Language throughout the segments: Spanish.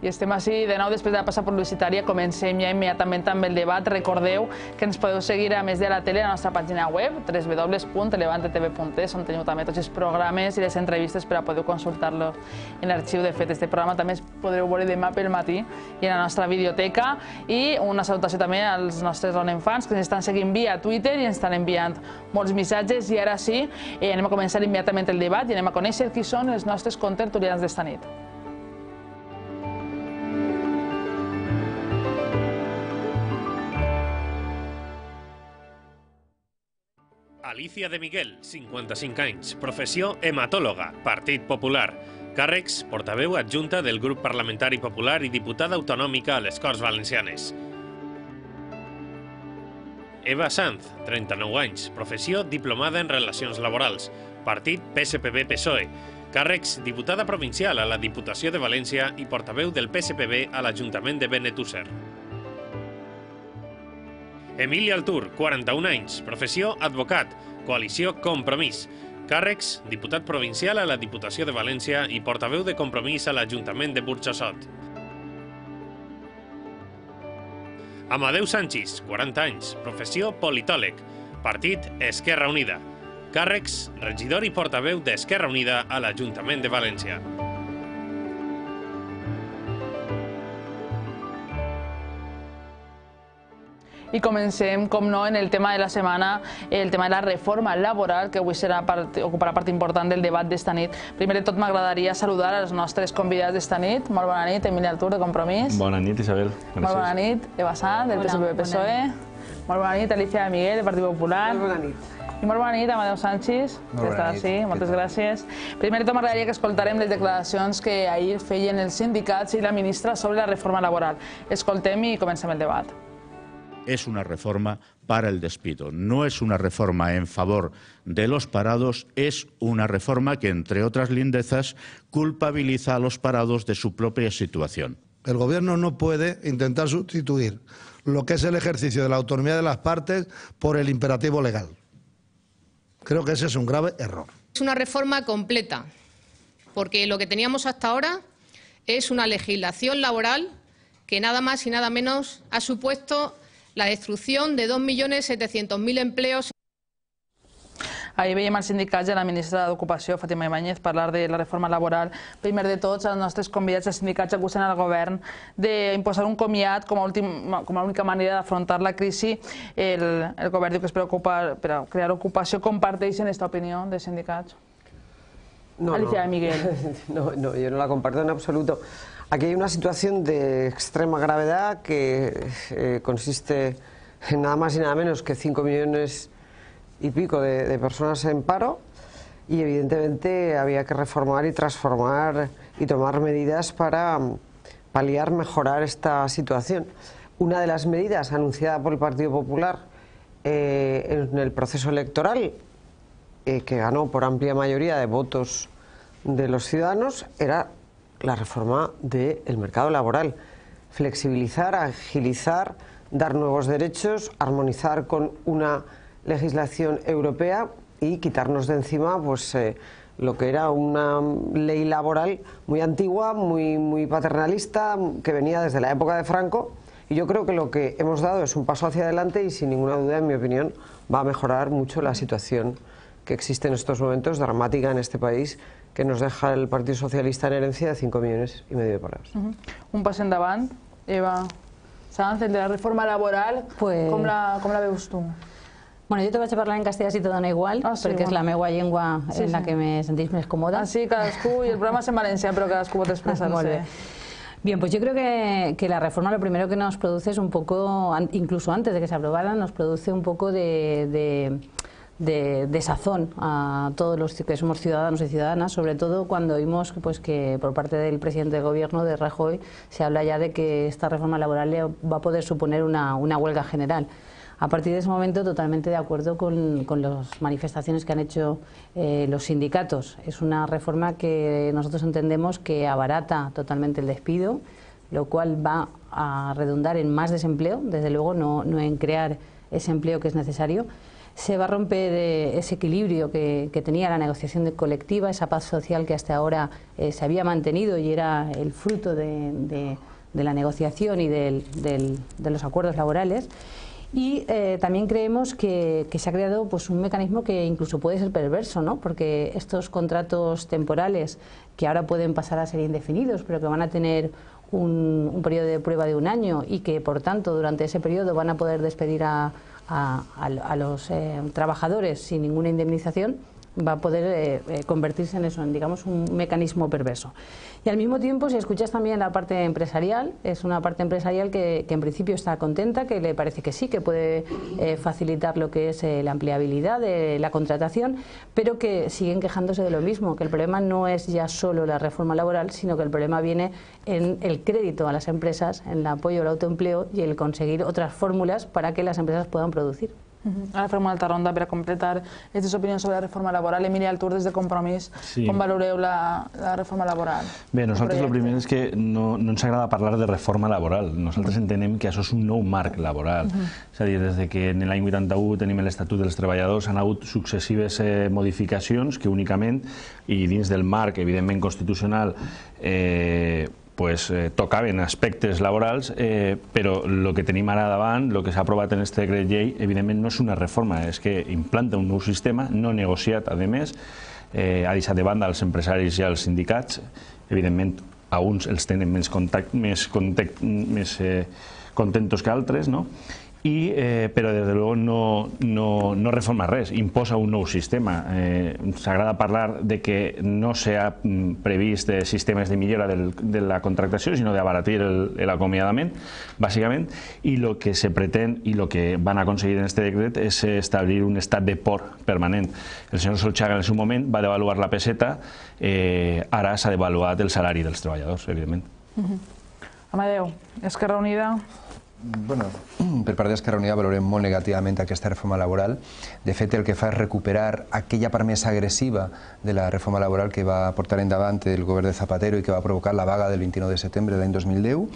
I estem així de nou després de passar per publicitària. Comencem ja immediatament amb el debat. Recordeu que ens podeu seguir a més de la tele a la nostra pàgina web www.levantetv.es, on teniu també tots els programes i les entrevistes per a poder consultar-los en l'arxiu. De fet, este programa també es podreu veure demà pel matí i en la nostra videoteca. I una salutació també als nostres OnlyFans que ens estan seguint via Twitter i ens estan enviant molts missatges. I ara sí, anem a començar immediatament el debat i anem a conèixer qui són els nostres contertulians d'esta nit. Alicia de Miguel, 55 anys, professió hematòloga, Partit Popular. Càrrecs, portaveu adjunta del grup parlamentari popular i diputada autonòmica a les Corts Valencianes. Eva Sanz, 39 anys, professió diplomada en Relacions Laborals, Partit PSPB-PSOE. Càrrecs, diputada provincial a la Diputació de València i portaveu del PSPB a l'Ajuntament de Benetússer. Emili Altur, 41 anys, professió advocat, coalició Compromís. Càrrecs, diputat provincial a la Diputació de València i portaveu de Compromís a l'Ajuntament de Burjassot. Amadeu Sanchis, 40 anys, professió politòleg, Partit Esquerra Unida. Càrrecs, regidor i portaveu d'Esquerra Unida a l'Ajuntament de València. I comencem, com no, en el tema de la setmana, el tema de la reforma laboral, que avui ocuparà part important del debat d'esta nit. Primer de tot, m'agradaria saludar els nostres convidats d'esta nit. Molt bona nit, Emili Altur, de Compromís. Bona nit, Isabel. Molt bona nit, Eva Sanz, del PSPB-PSOE. Molt bona nit, Alicia de Miguel, del Partit Popular. Molt bona nit. I molt bona nit, Amadeu Sanchis, que està així. Moltes gràcies. Primer de tot, m'agradaria que escoltarem les declaracions que ahir feien els sindicats i la ministra sobre la reforma laboral. Escoltem i comencem el debat. Es una reforma para el despido. No es una reforma en favor de los parados, es una reforma que, entre otras lindezas, culpabiliza a los parados de su propia situación. El Gobierno no puede intentar sustituir lo que es el ejercicio de la autonomía de las partes por el imperativo legal. Creo que ese es un grave error. Es una reforma completa, porque lo que teníamos hasta ahora es una legislación laboral que nada más y nada menos ha supuesto la destrucción de 2.700.000 empleos. Ahir veiem els sindicats i a la ministra d'Ocupació, Fátima Ibáñez, parlar de la reforma laboral. Primer de tots, els nostres convidats dels sindicats acusen al govern d'imposar un comiat com a única manera d'afrontar la crisi. El govern diu que es preocupa per crear ocupació. Comparteixen aquesta opinió dels sindicats? Alicia de Miguel. No, yo no la comparto en absoluto. Aquí hay una situación de extrema gravedad que consiste en nada más y nada menos que 5 millones y pico de personas en paro y evidentemente había que reformar y transformar y tomar medidas para paliar, mejorar esta situación. Una de las medidas anunciada por el Partido Popular en el proceso electoral, que ganó por amplia mayoría de votos de los ciudadanos, era la reforma del mercado laboral. Flexibilizar, agilizar, dar nuevos derechos, armonizar con una legislación europea y quitarnos de encima pues, lo que era una ley laboral muy antigua, muy paternalista, que venía desde la época de Franco. Y yo creo que lo que hemos dado es un paso hacia adelante y sin ninguna duda, en mi opinión, va a mejorar mucho la situación que existe en estos momentos, dramática en este país, que nos deja el Partido Socialista en herencia de 5,5 millones de parados. Un pas endavant, Eva Sanz, el de la reforma laboral, com la veus tu? Bueno, jo te vaig a parlar en castellà si te dona igual, perquè és la meva llengua en la que me sentís més còmoda. Sí, cadascú, i el programa és en valencià, però cadascú pot expressar-se. Bien, pues yo creo que la reforma lo primero que nos produce es un poco, incluso antes de que se aprobara, nos produce un poco de desazón a todos los que somos ciudadanos y ciudadanas, sobre todo cuando oímos pues, que por parte del presidente del gobierno, de Rajoy, se habla ya de que esta reforma laboral va a poder suponer una huelga general. A partir de ese momento, totalmente de acuerdo con las manifestaciones que han hecho los sindicatos. Es una reforma que nosotros entendemos que abarata totalmente el despido, lo cual va a redundar en más desempleo, desde luego no en crear ese empleo que es necesario. se va a romper ese equilibrio que tenía la negociación colectiva, esa paz social que hasta ahora se había mantenido y era el fruto de la negociación y de los acuerdos laborales. Y también creemos que se ha creado pues un mecanismo que incluso puede ser perverso, ¿no? Porque estos contratos temporales que ahora pueden pasar a ser indefinidos, pero que van a tener un periodo de prueba de 1 año y que por tanto durante ese periodo van a poder despedir a los trabajadores sin ninguna indemnización, va a poder convertirse en eso, en digamos un mecanismo perverso. Y al mismo tiempo, si escuchas también la parte empresarial, es una parte empresarial que en principio está contenta, que le parece que sí, que puede facilitar lo que es la ampliabilidad de la contratación, pero que siguen quejándose de lo mismo, que el problema no es ya solo la reforma laboral, sino que el problema viene en el crédito a las empresas, en el apoyo al autoempleo y el conseguir otras fórmulas para que las empresas puedan producir. Ara farem una altra ronda per a completar aquestes opinions sobre la reforma laboral. Emilia Altur, des de Compromís, com valoreu la reforma laboral? Bé, nosaltres el primer és que no ens agrada parlar de reforma laboral. Nosaltres entenem que això és un nou marc laboral. És a dir, des que en l'any 81 tenim l'Estatut dels Treballadors, han hagut successives modificacions que únicament, i dins del marc, evidentment, constitucional, tocaven aspectes laborals, però el que tenim ara davant, el que s'ha aprovat en aquest decret llei, evidentment no és una reforma, és que implanta un nou sistema, no negociat, a més, ha deixat de banda els empresaris i els sindicats, evidentment a uns els tenen més contentos que altres, no? Però des de luego no reforma res, imposa un nou sistema. S'agrada parlar de que no s'ha previst sistemes de millora de la contractació, sinó d'abaratir l'acomiadament, bàsicament, i el que se pretén i el que van aconseguir en aquest decret és establir un estat de por permanent. El senyor Solchaga en el seu moment va devaluar la peseta, ara s'ha devaluat el salari dels treballadors, evidentment. Amadeu, Esquerra Unida... Bueno, per part d'Esquerra Unida valorem molt negativament aquesta reforma laboral. De fet, el que fa és recuperar aquella part més agressiva de la reforma laboral que va portar endavant el govern de Zapatero i que va provocar la vaga del 29 de setembre de l'any 2010.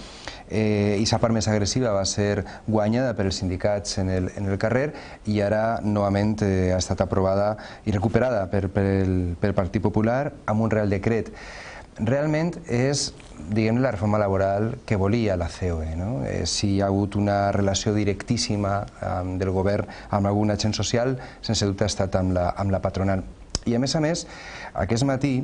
I la part més agressiva va ser guanyada per els sindicats en el carrer i ara novament ha estat aprovada i recuperada pel Partit Popular amb un Real Decret. Realment és, diguem-ne, la reforma laboral que volia la COE. Si hi ha hagut una relació directíssima del govern amb algun agent social, sense dubte ha estat amb la patronal. I a més, aquest matí,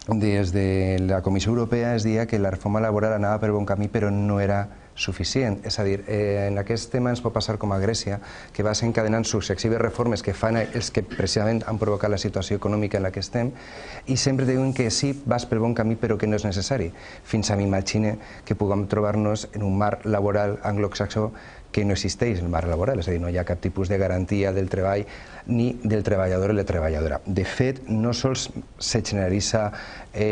des de la Comissió Europea es deia que la reforma laboral anava per bon camí, però no era suficient. És a dir, en aquest tema ens pot passar com a Grècia, que va encadenant successives reformes que fan els que precisament han provocat la situació econòmica en la que estem, i sempre diuen que sí, vas pel bon camí, però que no és necessari. Fins a m'imagine que puguem trobar-nos en un marc laboral anglosaxó que no existeix el marc laboral, és a dir, no hi ha cap tipus de garantia del treball ni del treballador o la treballadora. De fet, no sols se generalitza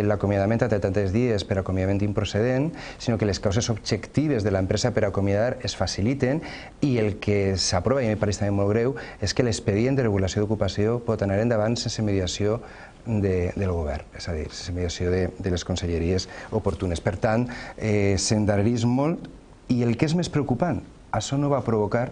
l'acomiadament a 33 dies per acomiadament improcedent, sinó que les causes objectives de l'empresa per acomiadar es faciliten i el que s'aprova, i a mi pareix també molt greu, és que l'expedient de regulació d'ocupació pot anar endavant sense mediació del govern, és a dir, sense mediació de les conselleries oportunes. Per tant, s'endarrereix molt i el que és més preocupant, això no va provocar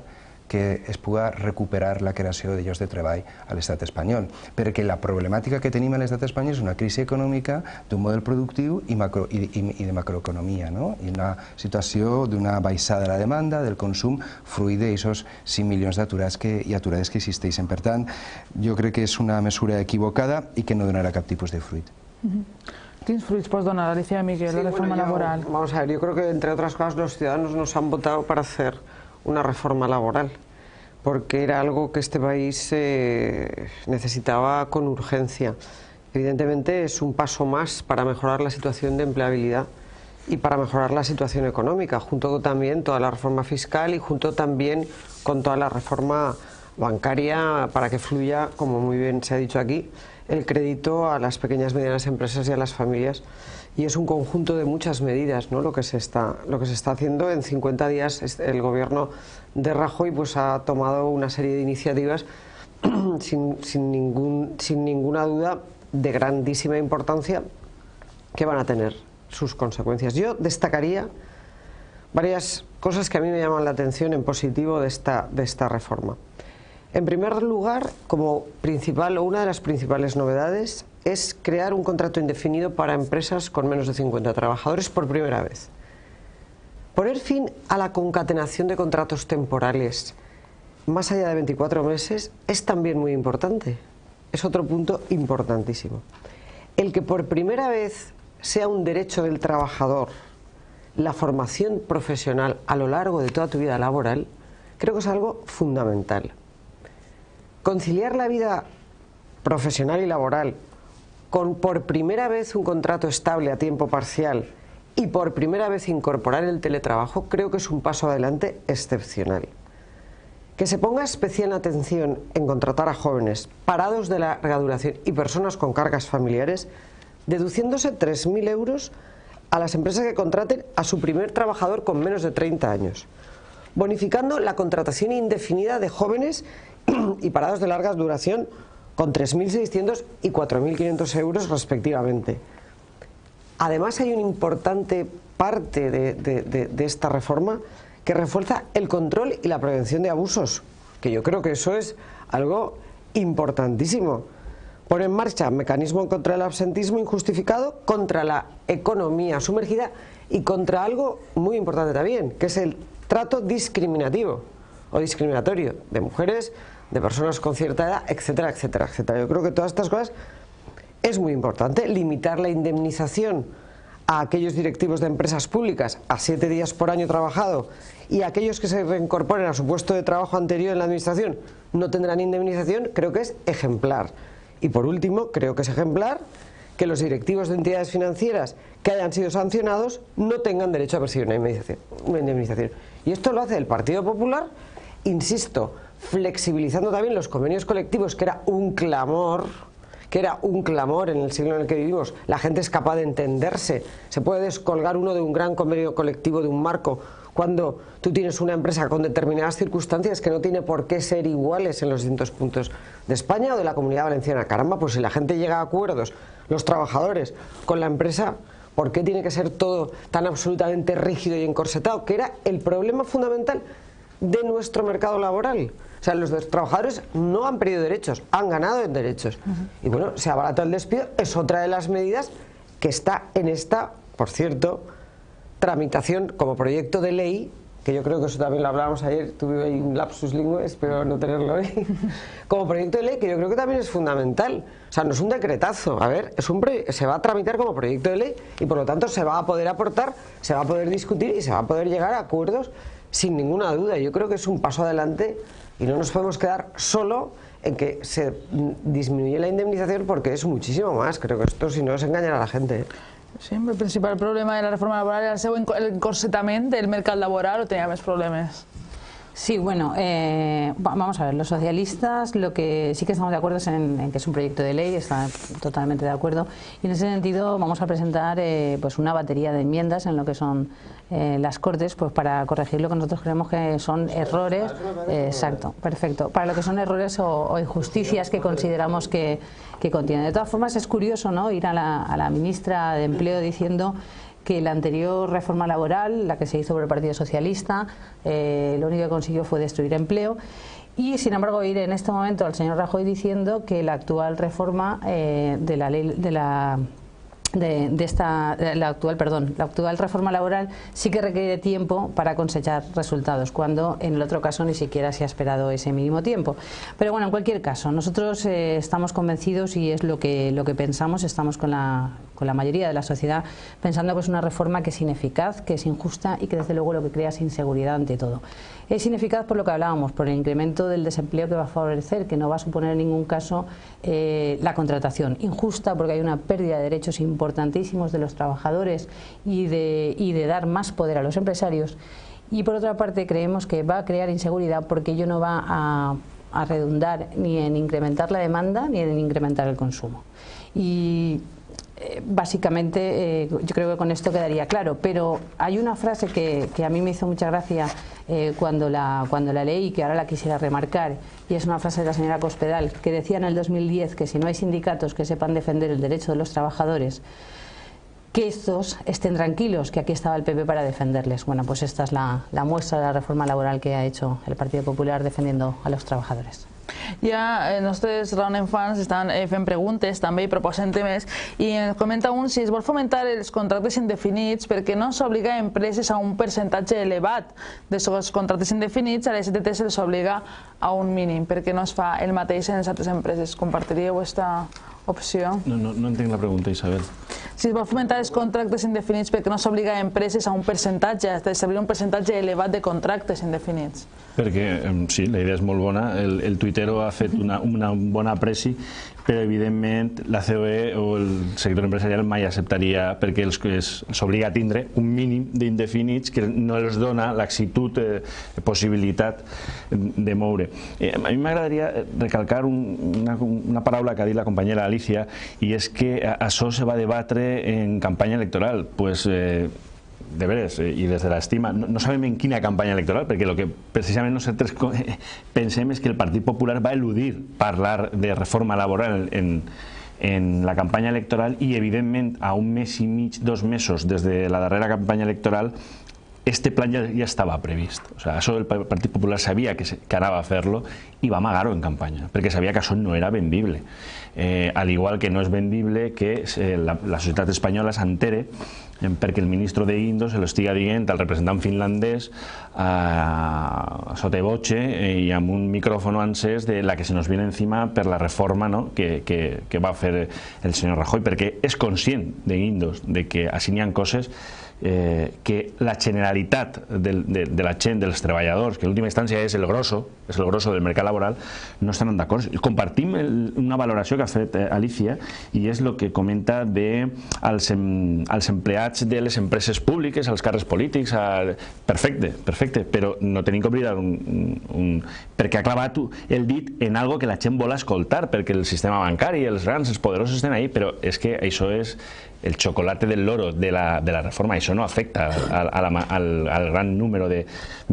que es pugui recuperar la creació de llocs de treball a l'estat espanyol, perquè la problemàtica que tenim a l'estat espanyol és una crisi econòmica d'un model productiu i de macroeconomia, i una situació d'una baixada de la demanda, del consum, fruit d'aquests 5 milions d'aturats i aturades que existeixen. Per tant, jo crec que és una mesura equivocada i que no donarà cap tipus de fruit. ¿Qué fruits puedes donar, Alicia Miguel, la reforma laboral? Vamos a ver, yo creo que entre otras cosas los ciudadanos nos han votado para hacer una reforma laboral, porque era algo que este país necesitaba con urgencia. Evidentemente es un paso más para mejorar la situación de empleabilidad y para mejorar la situación económica, junto con también toda la reforma fiscal y junto también con toda la reforma bancaria para que fluya, como muy bien se ha dicho aquí, el crédito a las pequeñas y medianas empresas y a las familias. Y es un conjunto de muchas medidas, ¿no? Lo que se está haciendo. En 50 días el gobierno de Rajoy ha tomado una serie de iniciativas sin ninguna duda de grandísima importancia que van a tener sus consecuencias. Yo destacaría varias cosas que a mí me llaman la atención en positivo de esta reforma. En primer lugar, como principal o una de las principales novedades es crear un contrato indefinido para empresas con menos de 50 trabajadores por primera vez. Poner fin a la concatenación de contratos temporales más allá de 24 meses es también muy importante. Es otro punto importantísimo. El que por primera vez sea un derecho del trabajador la formación profesional a lo largo de toda tu vida laboral, creo que es algo fundamental. Conciliar la vida profesional y laboral con por primera vez un contrato estable a tiempo parcial y por primera vez incorporar el teletrabajo, creo que es un paso adelante excepcional. Que se ponga especial atención en contratar a jóvenes, parados de larga duración y personas con cargas familiares, deduciéndose 3.000 euros a las empresas que contraten a su primer trabajador con menos de 30 años, bonificando la contratación indefinida de jóvenes y parados de larga duración con 3.600 y 4.500 euros respectivamente. Además, hay una importante parte de esta reforma que refuerza el control y la prevención de abusos, que yo creo que eso es algo importantísimo. Pone en marcha mecanismos contra el absentismo injustificado, contra la economía sumergida y contra algo muy importante también, que es el trato discriminativo o discriminatorio de mujeres, de personas con cierta edad, etcétera, etcétera, etcétera. Yo creo que todas estas cosas es muy importante. Limitar la indemnización a aquellos directivos de empresas públicas a 7 días por año trabajado, y aquellos que se reincorporen a su puesto de trabajo anterior en la administración no tendrán indemnización, creo que es ejemplar. Y por último, creo que es ejemplar que los directivos de entidades financieras que hayan sido sancionados no tengan derecho a percibir una indemnización. Y esto lo hace el Partido Popular, insisto, flexibilizando también los convenios colectivos, que era un clamor en el siglo en el que vivimos. La gente es capaz de entenderse, se puede descolgar uno de un gran convenio colectivo, de un marco, cuando tú tienes una empresa con determinadas circunstancias que no tiene por qué ser iguales en los distintos puntos de España o de la Comunidad Valenciana. Caramba, pues si la gente llega a acuerdos, los trabajadores, con la empresa, ¿por qué tiene que ser todo tan absolutamente rígido y encorsetado? Que era el problema fundamental de nuestro mercado laboral. O sea, los trabajadores no han perdido derechos, han ganado en derechos. Y bueno, se abarata el despido, es otra de las medidas que está en esta, por cierto, tramitación como proyecto de ley, que yo creo que eso también lo hablábamos ayer, tuve ahí un lapsus lingüe, espero no tenerlo hoy, como proyecto de ley, que yo creo que también es fundamental. O sea, no es un decretazo, a ver, se va a tramitar como proyecto de ley y por lo tanto se va a poder aportar, se va a poder discutir y se va a poder llegar a acuerdos sin ninguna duda. Yo creo que es un paso adelante y no nos podemos quedar solo en que se disminuye la indemnización, porque es muchísimo más. Creo que esto, si no, es engañar a la gente. Sí, el principal problema de la reforma laboral era el seu encorsetament del mercat laboral, o tenía más problemas? Sí, bueno, vamos a ver, los socialistas lo que sí que estamos de acuerdo es en que es un proyecto de ley, está totalmente de acuerdo, y en ese sentido vamos a presentar pues una batería de enmiendas en lo que son las Cortes, pues para corregir lo que nosotros creemos que son errores, exacto, perfecto, para lo que son errores o injusticias que consideramos que contienen. De todas formas, es curioso, ¿no?, ir a la ministra de Empleo diciendo que la anterior reforma laboral, la que se hizo por el Partido Socialista, lo único que consiguió fue destruir empleo, y sin embargo ir en este momento al señor Rajoy diciendo que la actual reforma de la ley la actual reforma laboral sí que requiere tiempo para cosechar resultados, cuando en el otro caso ni siquiera se ha esperado ese mínimo tiempo. Pero bueno, en cualquier caso, nosotros estamos convencidos, y es lo que pensamos, estamos con la mayoría de la sociedad pensando que es una reforma que es ineficaz, que es injusta y que desde luego lo que crea es inseguridad ante todo. Es ineficaz por lo que hablábamos, por el incremento del desempleo que va a favorecer, que no va a suponer en ningún caso la contratación. Injusta porque hay una pérdida de derechos importantísimos de los trabajadores y de dar más poder a los empresarios. Y por otra parte creemos que va a crear inseguridad porque ello no va a redundar ni en incrementar la demanda ni en incrementar el consumo. Y básicamente yo creo que con esto quedaría claro, pero hay una frase que a mí me hizo mucha gracia cuando la leí, que ahora la quisiera remarcar, y es una frase de la señora Cospedal, que decía en el 2010 que si no hay sindicatos que sepan defender el derecho de los trabajadores, que estos estén tranquilos, que aquí estaba el PP para defenderles. Bueno, pues esta es la muestra de la reforma laboral que ha hecho el Partido Popular defendiendo a los trabajadores. Ja els nostres Round fans estan fent preguntes també i proposen temes i ens comenta un si es vol fomentar els contractes indefinits perquè no s'obliga a empreses a un percentatge elevat dels contractes indefinits, a les ETT se'ls obliga a un mínim, perquè no es fa el mateix en les altres empreses. Compartiríeu aquesta opció? No entenc la pregunta, Isabel. Si es vol fomentar els contractes indefinits perquè no s'obliga a empreses a un percentatge, a establir un percentatge elevat de contractes indefinits. Perquè, sí, la idea és molt bona, el tuitero ha fet una bona apreci, però evidentment la COE o el sector empresarial mai acceptaria perquè s'obliga a tindre un mínim d'indefinits que no els dona l'axitud, possibilitat de moure. A mi m'agradaria recalcar una paraula que ha dit la companyera Alicia, i és que això se va debatre en campanya electoral. Pues de veres, i des de l'estima, no sabem en quina campanya electoral, perquè el que precisament nosaltres pensem és que el Partit Popular va eludir parlar de reforma laboral en la campanya electoral i evidentment a un mes i mig, 2 mesos des de la darrera campanya electoral este plan ja estava previst. O sea, això el Partit Popular sabia que anava a fer-lo i va amagar-ho en campanya, perquè sabia que això no era vendible. Al igual que no és vendible que la societat espanyola s'entere perquè el ministre de Guindos se lo estiga dient al representant finlandès a sotavoce i amb un micròfon encès de la que se nos viene encima per la reforma que va fer el senyor Rajoy, perquè és conscient de Guindos de que així n'hi ha coses que la generalitat de la gent, dels treballadors, que en última instància és el grosso del mercat laboral, no estan d'acord. Compartim una valoració que ha fet Alicia i és el que comenta dels empleats de les empreses públiques, als càrrecs polítics. Perfecte, però no tenim que oblidar perquè ha clavat el dit en algo que la gent vol escoltar, perquè el sistema bancari, els grans, els poderosos estan ahí, però és que això és el xocolate del loro de la reforma. Això no afecta al gran número de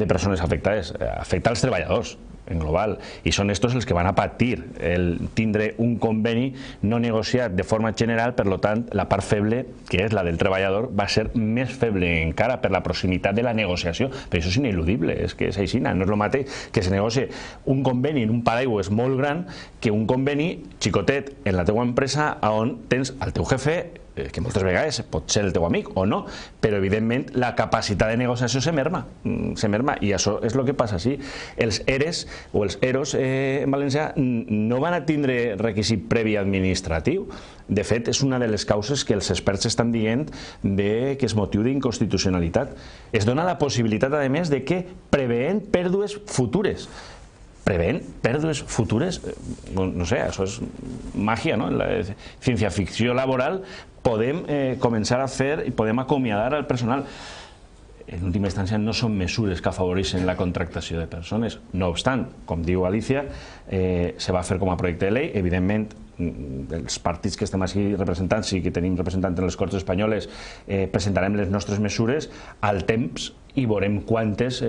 persones afectades, afecta als treballadors en global, i són estos els que van a patir el tindre un conveni no negociat de forma general. Per tant, la part feble, que és la del treballador, va ser més feble encara per la proximitat de la negociació, però això és ineludible, és que és així, no és el mateix que se negocie un conveni en un paraigües molt gran que un conveni xicotet en la teua empresa on tens el teu jefe, que moltes vegades pot ser el teu amic o no, però evidentment la capacitat de negociació se merma, i això és el que passa així. Els ERES o els EROs en valencià no van a tindre requisit previ administratiu. De fet, és una de les causes que els experts estan dient que és motiu d'inconstitucionalitat. Es dona la possibilitat, a més, de que preveent pèrdues futures, no sé, això és màgia, no? En la ciència-ficció laboral podem començar a fer i podem acomiadar al personal. En última instància no són mesures que afavoreixen la contractació de persones. No obstant, com diu Alicia, se va fer com a projecte de llei. Evidentment, els partits que estem aquí representats i que tenim representants en les Corts Espanyoles presentarem les nostres mesures al temps i veurem quantes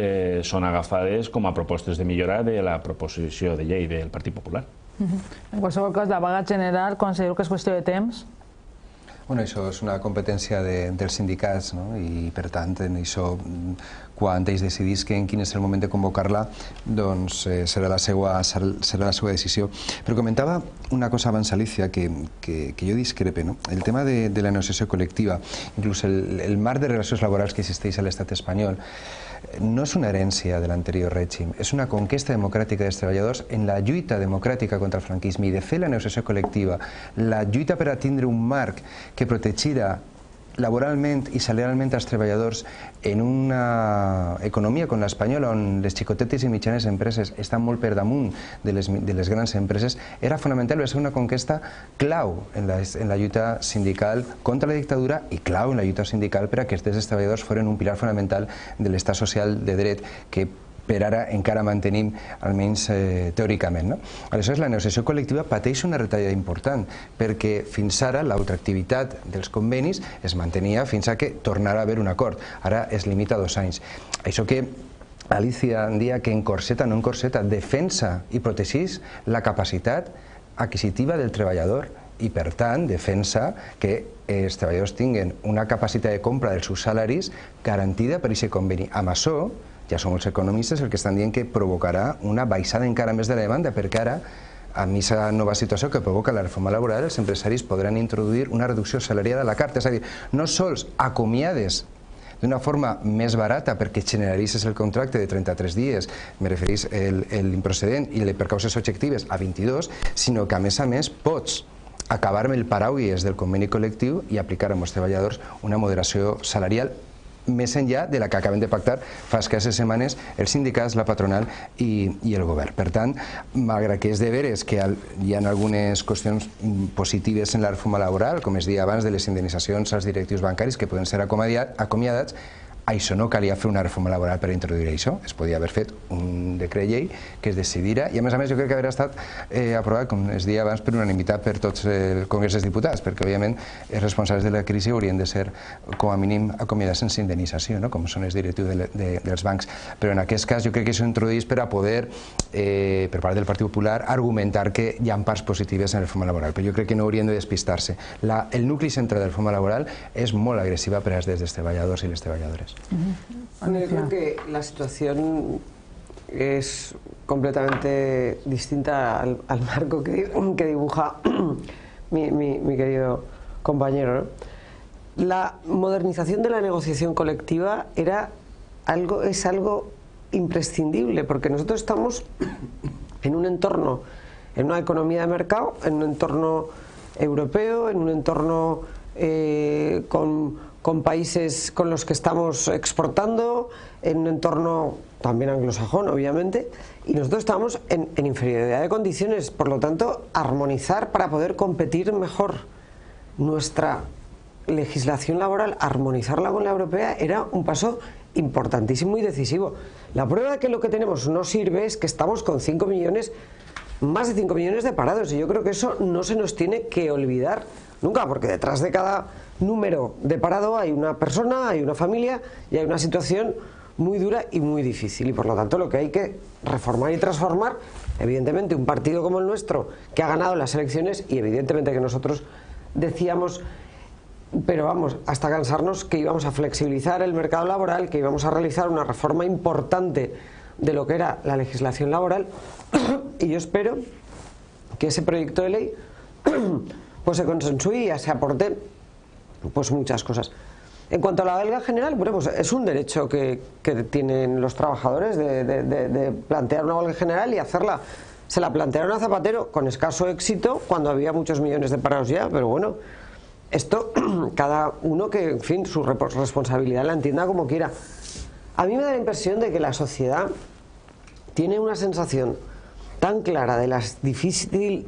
són agafades com a propostes de millora de la proposició de llei del Partit Popular. En qualsevol cas, la vaga general considero que és qüestió de temps? Bueno, això és una competència dels sindicats, no? I per tant, això, quan ells decidisquen quin és el moment de convocar-la, doncs serà la seva decisió. Però comentava una cosa abans, Alicia, que jo discrepe, no? El tema de la negociació col·lectiva, inclús el marc de relacions laborals que existeix a l'estat espanyol, no és una herència de l'anterior règim, és una conquesta democràtica dels treballadors en la lluita democràtica contra el franquisme i de fer la negociació col·lectiva, la lluita per a tindre un marc que protegirà laboralment i salarialment als treballadors en una economia com l'espanyola, on les xicotetes i mitjanes empreses estan molt per damunt de les grans empreses, era fonamental, va ser una conquesta clau en la lluita sindical contra la dictadura i clau en la lluita sindical per a que aquests treballadors foren un pilar fonamental de l'estat social de dret que per ara encara mantenim, almenys teòricament. Aleshores, la negociació col·lectiva pateix una retallada important, perquè fins ara l'ultraactivitat dels convenis es mantenia fins a que tornara a haver un acord. Ara es limita a 2 anys. Això que Alicia dia que encorseta, no encorseta, defensa i protegeix la capacitat adquisitiva del treballador i, per tant, defensa que els treballadors tinguin una capacitat de compra dels seus salaris garantida per aquest conveni. Amb això, ja som els economistes el que estan dient que provocarà una baixada encara més de la demanda, perquè ara, amb aquesta nova situació que provoca la reforma laboral, els empresaris podran introduir una reducció salarial a la carta, és a dir, no sols acomiades d'una forma més barata perquè generalitzes el contracte de 33 dies, me referís l'improcedent i per causes objectives a 22, sinó que a més pots acabar amb el paraules del conveni col·lectiu i aplicar als treballadors una moderació salarial més enllà de la que acaben de pactar fa escasses setmanes els sindicats, la patronal i el govern. Per tant, malgrat que és de veres que hi ha algunes qüestions positives en la reforma laboral, com es deia abans de les indemnitzacions als directius bancaris que poden ser acomiadats, això no calia fer una reforma laboral per introduir això, es podia haver fet un decret llei que es decidira i a més jo crec que hauria estat aprovat, com es deia abans, per unanimitat per tots el Congrés dels Diputats, perquè òbviament els responsables de la crisi haurien de ser com a mínim acomiadats sense indemnització, com són els directius dels bancs, però en aquest cas jo crec que això introduïs per a poder, per part del Partit Popular, argumentar que hi ha parts positives en la reforma laboral, però jo crec que no haurien de despistar-se. El nucli central de la reforma laboral és molt agressiva per als drets dels treballadors i les treballadores. Bueno, yo creo que la situación es completamente distinta al marco que dibuja mi querido compañero, ¿no? La modernización de la negociación colectiva es algo imprescindible, porque nosotros estamos en un entorno, en una economía de mercado, en un entorno europeo, en un entorno con países con los que estamos exportando, en un entorno también anglosajón, obviamente, y nosotros estamos en inferioridad de condiciones, por lo tanto, armonizar para poder competir mejor nuestra legislación laboral, armonizarla con la europea, era un paso importantísimo y decisivo. La prueba de que lo que tenemos no sirve es que estamos con más de 5 millones de parados, y yo creo que eso no se nos tiene que olvidar nunca, porque detrás de cada número de parado hay una persona, hay una familia y hay una situación muy dura y muy difícil, y por lo tanto lo que hay que reformar y transformar, evidentemente un partido como el nuestro que ha ganado las elecciones, y evidentemente que nosotros decíamos, pero vamos, hasta cansarnos, que íbamos a flexibilizar el mercado laboral, que íbamos a realizar una reforma importante de lo que era la legislación laboral, y yo espero que ese proyecto de ley pues se consensúe y se aporte pues muchas cosas. En cuanto a la huelga general, bueno, pues es un derecho que tienen los trabajadores de plantear una huelga general y hacerla. Se la plantearon a Zapatero con escaso éxito cuando había muchos millones de parados ya, pero bueno, esto cada uno que, en fin, su responsabilidad la entienda como quiera. A mí me da la impresión de que la sociedad tiene una sensación tan clara de la difícil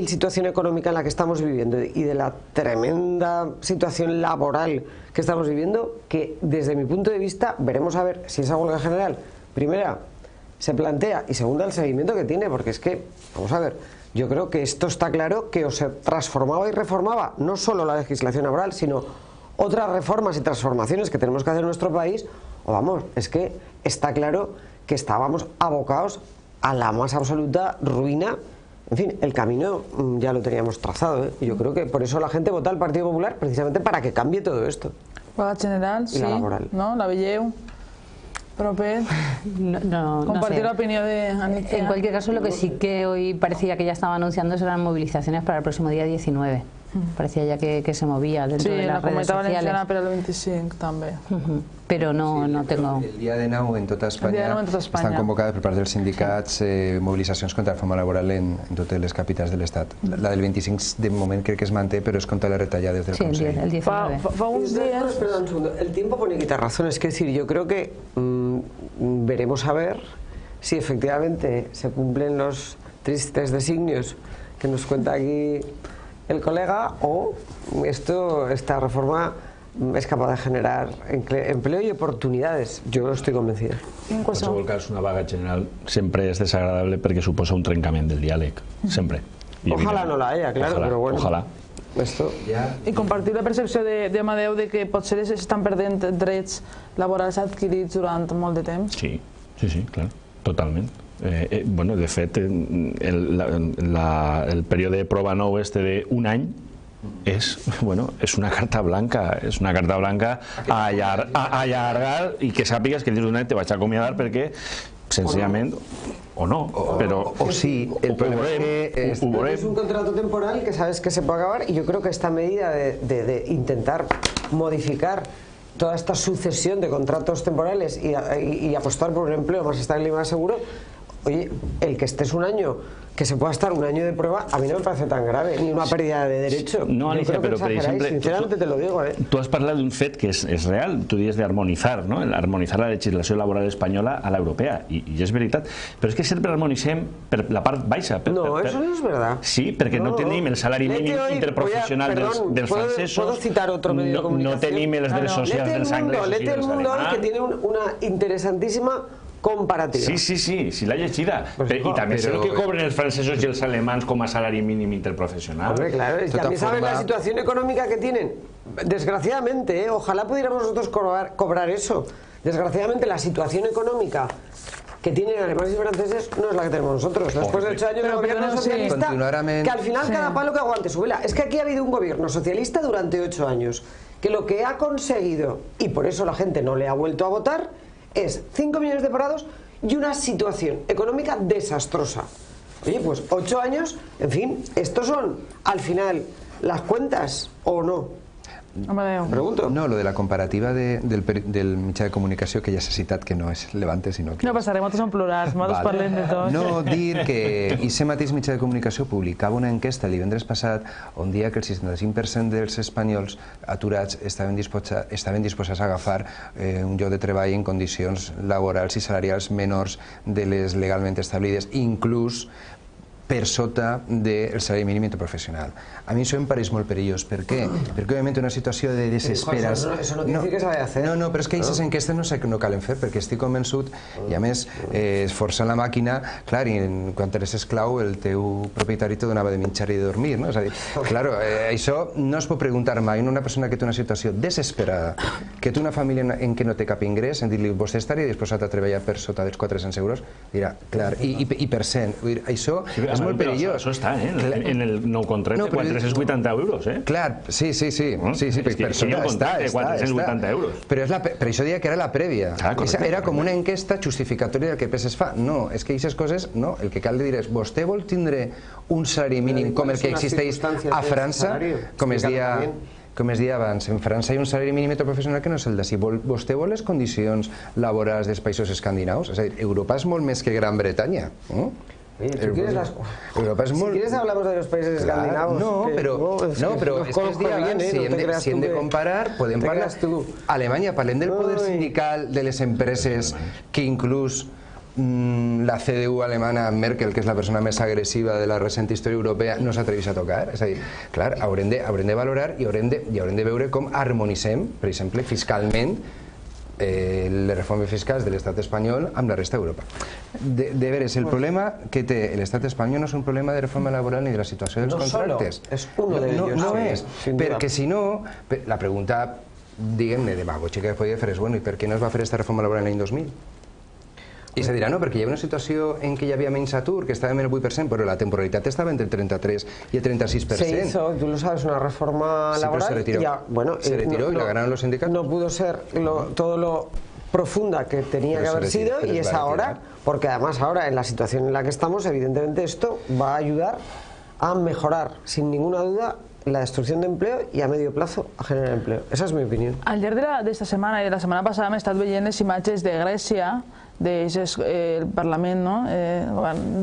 situación económica en la que estamos viviendo y de la tremenda situación laboral que estamos viviendo, que desde mi punto de vista veremos a ver si esa huelga general, primera, se plantea, y segunda, el seguimiento que tiene, porque es que, vamos a ver, yo creo que esto está claro que o se transformaba y reformaba no solo la legislación laboral, sino otras reformas y transformaciones que tenemos que hacer en nuestro país, o vamos, es que está claro que estábamos abocados a la más absoluta ruina. En fin, el camino ya lo teníamos trazado, y yo creo que por eso la gente vota al Partido Popular, precisamente para que cambie todo esto. La general, sí, la laboral. ¿no? La veieu? Proper. Compartir sé. la opinión de Alicia. En cualquier caso, lo que sí que hoy parecía que ya estaba anunciando eran movilizaciones para el próximo día 19. Parecía ya que se movía dentro de las redes sociales. Sí, en la Comunitat Valenciana per al 25 també. Però no tengo... El dia de 9 en tota Espanya estan convocades per part dels sindicats mobilitzacions contra la reforma laboral en totes les capitals de l'Estat. La del 25 de moment crec que es manté, però és contra les retallades del Consell. Sí, el 19. Fa uns días... Perdón, un segundo. El tiempo pone quitar razón. Es decir, yo creo que veremos a ver si efectivamente se cumplen los tristes designios que nos cuenta aquí el colega, o esta reforma es capaz de generar empleo y oportunidades. Jo estic convencida. En qualsevol cas, una vaga general sempre és desagradable perquè suposa un trencament del diàleg, sempre. Ojalá no la haya, claro, pero bueno. Ojalá. Esto... I compartir la percepció d'Amadeu de que potser s'estan perdent drets laborals adquirits durant molt de temps? Sí, clar, totalment. Bueno, de fet, el període de prova nou d'un any és una carta blanca, a allargar i que sàpigues que dins d'un any te vaig acomiadar perquè senzillament o no, pero o sí, el problema es un contrato temporal que sabes que se puede acabar y yo creo que esta medida de intentar modificar toda esta sucesión de contratos temporales y apostar por un empleo más estable y más seguro, oye, el que estés un año, que se pueda estar un año de prueba, a mí no me parece tan grave, ni una pérdida de derecho. No, Alicia, pero per exemple, sinceramente te lo digo, tu has parlat d'un fet que és real, tu dius d'harmonitzar, no? Harmonitzar la legislació laboral espanyola a l'europea, i és veritat, però és que sempre harmonitzem per la part baixa. No, eso no es verdad. Sí, perquè no tenim el salari mínim interprofessional dels francesos, ¿puedo citar otro medio de comunicación? No tenim els drets socials dels anglesos i dels alemans. Que tiene una interesantísima comparativa. Sí, la llegida. I també sé el que cobren els francesos i els alemans com a salari mínim interprofessional. Hombre, claro, y también sabes la situación económica que tienen. Desgraciadamente, ojalá pudiéramos nosotros cobrar eso. Desgraciadamente, la situación económica que tienen alemanes y franceses no es la que tenemos nosotros. Después de 8 años de gobierno socialista, que al final cada palo que aguante su vela. Es que aquí ha habido un gobierno socialista durante 8 años, que lo que ha conseguido, y por eso la gente no le ha vuelto a votar, es 5 millones de parados y una situación económica desastrosa. Oye, pues 8 años, en fin, ¿estos son al final las cuentas o no? Pregunto. No, lo de la comparativa del mitjà de comunicació que ja s'ha citat, que no és Levante, sinó que... No passarem, moltes són plurals, moltes parlem de tot. No, dir que aquest mateix mitjà de comunicació publicava una enquesta el divendres passat on dia que el 65% dels espanyols aturats estaven disposats a agafar un lloc de treball en condicions laborals i salarials menors de les legalment establides, inclús per sota del salari mínim interprofessional. A mi això em pareix molt perillós. Per què? Perquè, òbviament, una situació de desesperació... Eso no quiere decir que se vaya a hacer. No, però és que aquestes enquestes no calen fer, perquè estic convençut, i a més, esforçant la màquina, clar, i quan eres esclau, el teu propietari te donava de menjar i de dormir, no? És a dir, clar, això no es pot preguntar mai a una persona que té una situació desesperada, que té una família en què no té cap ingrés, en dir-li, vostè estaria disposat a treballar per sota dels 400 euros? Dirà, clar, i per cent. Això és molt perillós. Això està, en el nou contracte, 480 euros, Clar, sí, per sota està. 480 euros. Però això deia que era la prèvia. Era com una enquesta justificatòria del que PES es fa. No, és que aquestes coses, no, el que cal dir és, vostè vol tindre un salari mínim com el que existeix a França, com es deia abans, en França hi ha un salari mínim interprofessional que no és el d'ací. Vostè vol les condicions laborals dels països escandinaus? És a dir, Europa és molt més que Gran Bretanya. Si quieres hablamos de los países escandinavos. No, pero es que es dia, si hem de comparar, podem parlar Alemanya, parlem del poder sindical de les empreses que inclús la CDU alemana, Merkel, que és la persona més agressiva de la recent història europea, no s'atreveix a tocar. És a dir, clar, haurem de valorar i haurem de veure com harmonitzem, per exemple, fiscalment, les reformes fiscals de l'estat espanyol amb la resta d'Europa. De veres, el problema que té l'estat espanyol no és un problema de reforma laboral ni de la situació dels contractes. És uno de ellos. No és, perquè si no, la pregunta, diguem-ne, demagògica que podria fer és, bueno, i per què no es va fer aquesta reforma laboral l'any 2000? I se dirà, no, perquè hi havia una situació en què hi havia menys atur, que estàvem en el 8%, però la temporalitat estava entre el 33 y el 36%. Se hizo, tú lo sabes, una reforma laboral. Se retiró y la ganaron los sindicatos. No pudo ser todo lo profunda que tenía que haber sido y es ahora, porque además ahora en la situación en la que estamos, evidentemente esto va a ayudar a mejorar, sin ninguna duda, la destrucción de empleo y a medio plazo a generar empleo. Esa es mi opinión. Al llarg d'esta setmana i de la setmana passada hem estat veient les imatges de Grècia, el Parlament,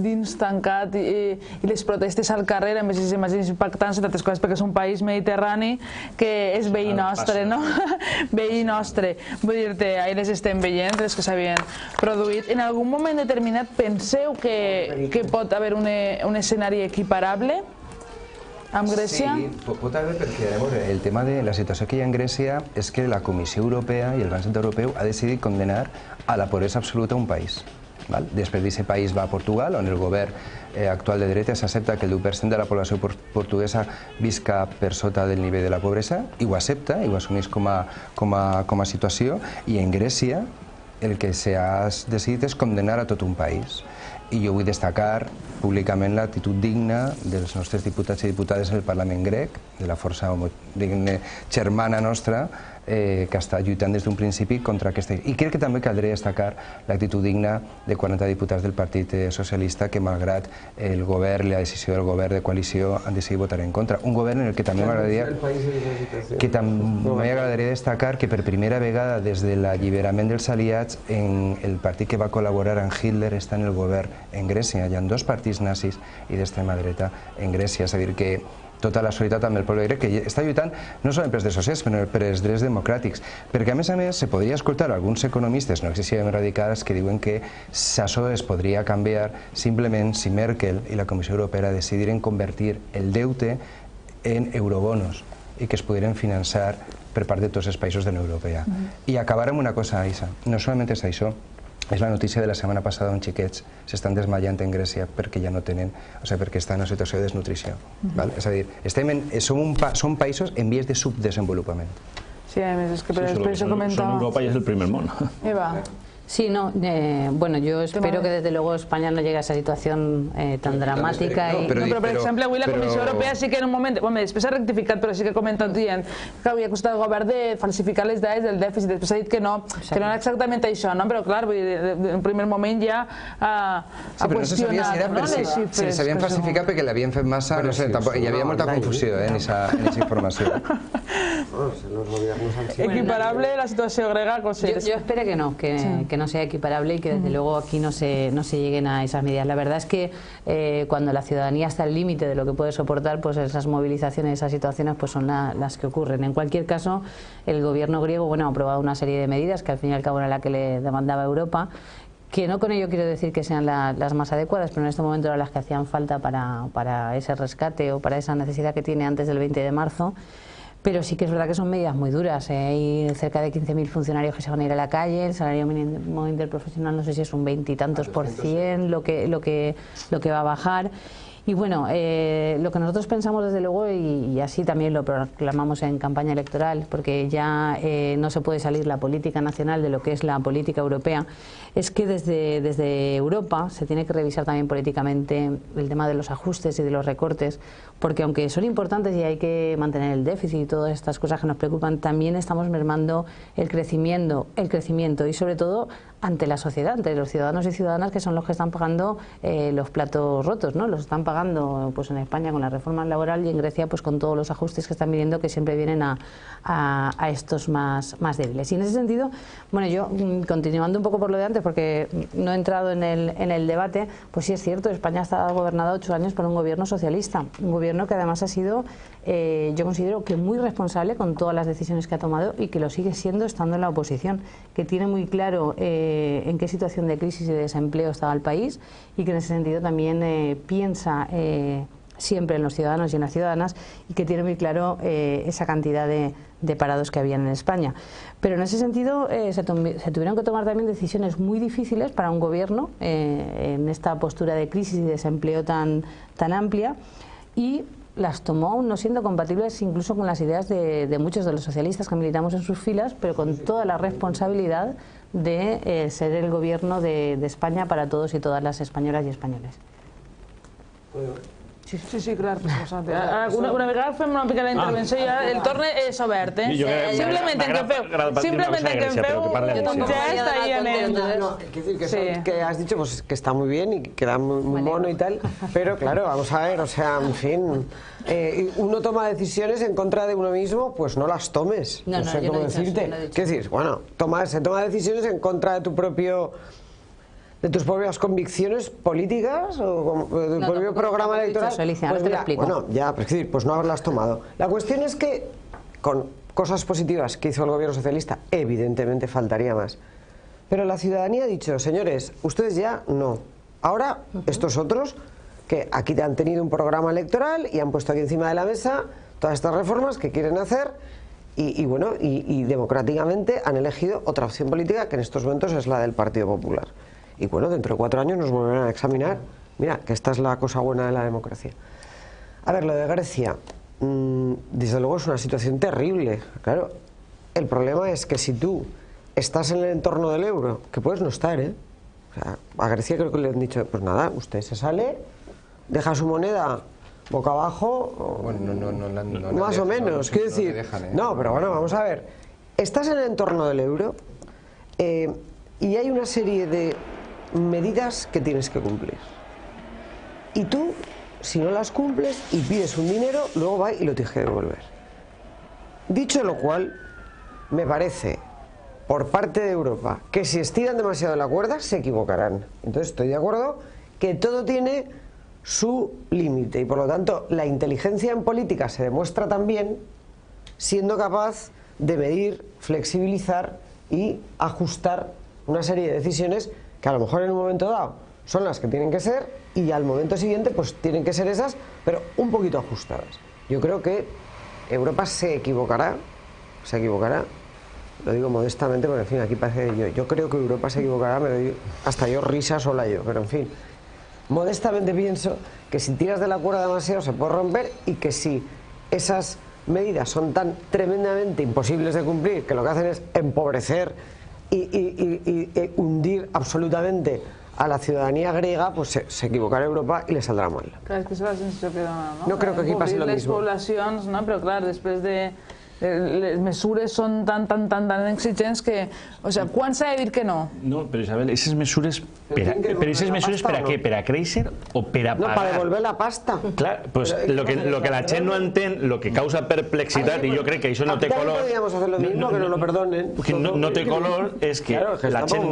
dins tancat i les protestes al carrer, amb aquestes imatges impactants, entre altres coses perquè és un país mediterrani que és veí nostre, no? Veí nostre. Vull dir-te, ahir les estem veient, les que s'havien produït. En algun moment determinat penseu que pot haver un escenari equiparable amb Grècia? Sí, pot haver, perquè el tema de la situació que hi ha en Grècia és que la Comissió Europea i el Banc Central Europeu ha decidit condenar a la pobresa absoluta un país. Després d'aquest país va a Portugal, on el govern actual de dretes s'accepta que el 10% de la població portuguesa visca per sota del nivell de la pobresa, i ho accepta, i ho assumeix com a situació, i en Grècia el que s'ha decidit és condenar a tot un país. i jo vull destacar públicament l'actitud digna dels nostres diputats i diputades en el Parlament grec, de la força germana nostra, que està lluitant des d'un principi contra aquesta... I crec que també caldria destacar l'actitud digna de 40 diputats del Partit Socialista que, malgrat el govern i la decisió del govern de coalició, han decidit votar en contra. Un govern en el que també m'agradaria destacar que per primera vegada des de l'alliberament dels aliats el partit que va col·laborar amb Hitler està en el govern en Grècia. Hi ha dos partits nazis i d'extrema dreta en Grècia, és a dir que tota la solidaritat amb el poble grec, que està lluitant no solament pels drets socials, sinó per els drets democràtics. Perquè, a més, se podria escoltar alguns economistes no excessivament radicals que diuen que això es podria canviar simplement si Merkel i la Comissió Europea decidiren convertir el deute en eurobonos i que es podrien finançar per part de tots els països de la Unió Europea. I acabar amb una cosa, Isa, no solament és això, és la notícia de la setmana passada on xiquets s'estan desmallant en Grècia perquè ja no tenen, o sigui, perquè estan en una situació de desnutrició. És a dir, som països en vies de subdesenvolupament. Sí, a més, és que per això comentava... Són Europa i és el primer món. Eva. Sí, no, bueno, yo espero que desde luego España no llegue a esa situación tan dramática. Però per exemple, avui la Comissió Europea sí que en un moment, després ha rectificat, però sí que ha comentat dient que havia costat al govern de falsificar les dades del dèficit, després ha dit que no era exactament això, però clar, en primer moment ja ha qüestionat les xifres. Si s'havien falsificat perquè l'havien fet massa, no sé, hi havia molta confusió en aquesta informació. Equiparable la situació grega con Yo espero que no, que no sea equiparable y que desde luego aquí no se lleguen a esas medidas. La verdad es que cuando la ciudadanía está al límite de lo que puede soportar, pues esas movilizaciones, esas situaciones pues son las que ocurren. En cualquier caso, el gobierno griego ha aprobado una serie de medidas que al fin y al cabo era la que le demandaba Europa, que no con ello quiero decir que sean las más adecuadas, pero en este momento eran las que hacían falta para ese rescate o para esa necesidad que tiene antes del 20 de marzo. Pero sí que es verdad que son medidas muy duras. Hay cerca de 15.000 funcionarios que se van a ir a la calle, el salario mínimo interprofesional no sé si es un 20 y tantos % lo que va a bajar. Y bueno, lo que nosotros pensamos desde luego, y así también lo proclamamos en campaña electoral, porque ya no se puede salir la política nacional de lo que es la política europea, es que desde Europa se tiene que revisar también políticamente el tema de los ajustes y de los recortes, porque aunque son importantes y hay que mantener el déficit y todas estas cosas que nos preocupan, también estamos mermando el crecimiento y sobre todo ante la sociedad, ante los ciudadanos y ciudadanas que son los que están pagando los platos rotos, ¿no? Los están pagando pues en España con la reforma laboral y en Grecia pues con todos los ajustes que están viniendo, que siempre vienen a estos más débiles. Y en ese sentido, bueno, yo continuando un poco por lo de antes, porque no he entrado en el debate, pues sí es cierto, España está gobernada 8 años por un gobierno socialista, un gobierno que además ha sido, yo considero que muy responsable con todas las decisiones que ha tomado y que lo sigue siendo estando en la oposición, que tiene muy claro en qué situación de crisis y de desempleo estaba el país y que en ese sentido también piensa siempre en los ciudadanos y en las ciudadanas y que tiene muy claro esa cantidad de parados que habían en España. Pero en ese sentido se tuvieron que tomar también decisiones muy difíciles para un gobierno en esta postura de crisis y desempleo tan amplia, y las tomó aún no siendo compatibles incluso con las ideas de muchos de los socialistas que militamos en sus filas, pero con toda la responsabilidad de ser el gobierno de España para todos y todas las españolas y españoles. Sí, clar. Una vegada fem una mica d'intervenció i el torn és obert, Simplement en que em feu un gest ahí anem. Que has dicho que está muy bien y queda muy mono y tal, pero claro, vamos a ver, o sea, en fin, uno toma decisiones en contra de uno mismo, pues no las tomes. No sé cómo decirte. ¿Qué decir? Bueno, se toma decisiones en contra de tus propias convicciones políticas o de tu propio programa electoral. Pues mira, bueno, ya, pues no haberlas tomado. La cuestión es que con cosas positivas que hizo el gobierno socialista, evidentemente faltaría más. Pero la ciudadanía ha dicho, señores, ustedes ya no. Ahora, estos otros, que aquí han tenido un programa electoral y han puesto aquí encima de la mesa todas estas reformas que quieren hacer y democráticamente han elegido otra opción política que en estos momentos es la del Partido Popular. Y bueno, dentro de 4 años nos volverán a examinar. Mira, que esta es la cosa buena de la democracia. A ver, lo de Grecia, desde luego es una situación terrible. Claro, el problema es que si tú estás en el entorno del euro, que puedes no estar, O sea, a Grecia creo que le han dicho, pues nada, usted se sale, deja su moneda boca abajo, bueno, más o menos, quiero decir, no, pero bueno, vamos a ver, estás en el entorno del euro y hay una serie de medidas que tienes que cumplir. Y tú, si no las cumples y pides un dinero, luego va y lo tienes que devolver. Dicho lo cual, me parece, por parte de Europa, que si estiran demasiado la cuerda, se equivocarán. Entonces estoy de acuerdo que todo tiene su límite y por lo tanto la inteligencia en política se demuestra también siendo capaz de medir, flexibilizar y ajustar una serie de decisiones que a lo mejor en un momento dado son las que tienen que ser y al momento siguiente pues tienen que ser esas, pero un poquito ajustadas. Yo creo que Europa se equivocará, lo digo modestamente porque en fin aquí parece yo creo que Europa se equivocará, me doy hasta yo risa sola yo, pero en fin, modestamente pienso que si tiras de la cuerda demasiado se puede romper y que si esas medidas son tan tremendamente imposibles de cumplir que lo que hacen es empobrecer y hundir absolutamente a la ciudadanía griega, pues se equivocarà Europa i li saldrà mal. Clar, és que és la sensació que dona, no? No creo que aquí passi lo mismo. Les poblacions, no? Però clar, després de... les mesures són tan exigents que... O sigui, quan s'ha de dir que no? No, però Isabel, aquestes mesures... Però aquestes mesures per a què? Per a créixer o per a pagar? No, para devolver la pasta. Clar, pues lo que la gent no entén, lo que causa perplexitat, i jo crec que això no té color... Podríamos hacer lo mismo, que no lo perdonen. No té color, és que la gent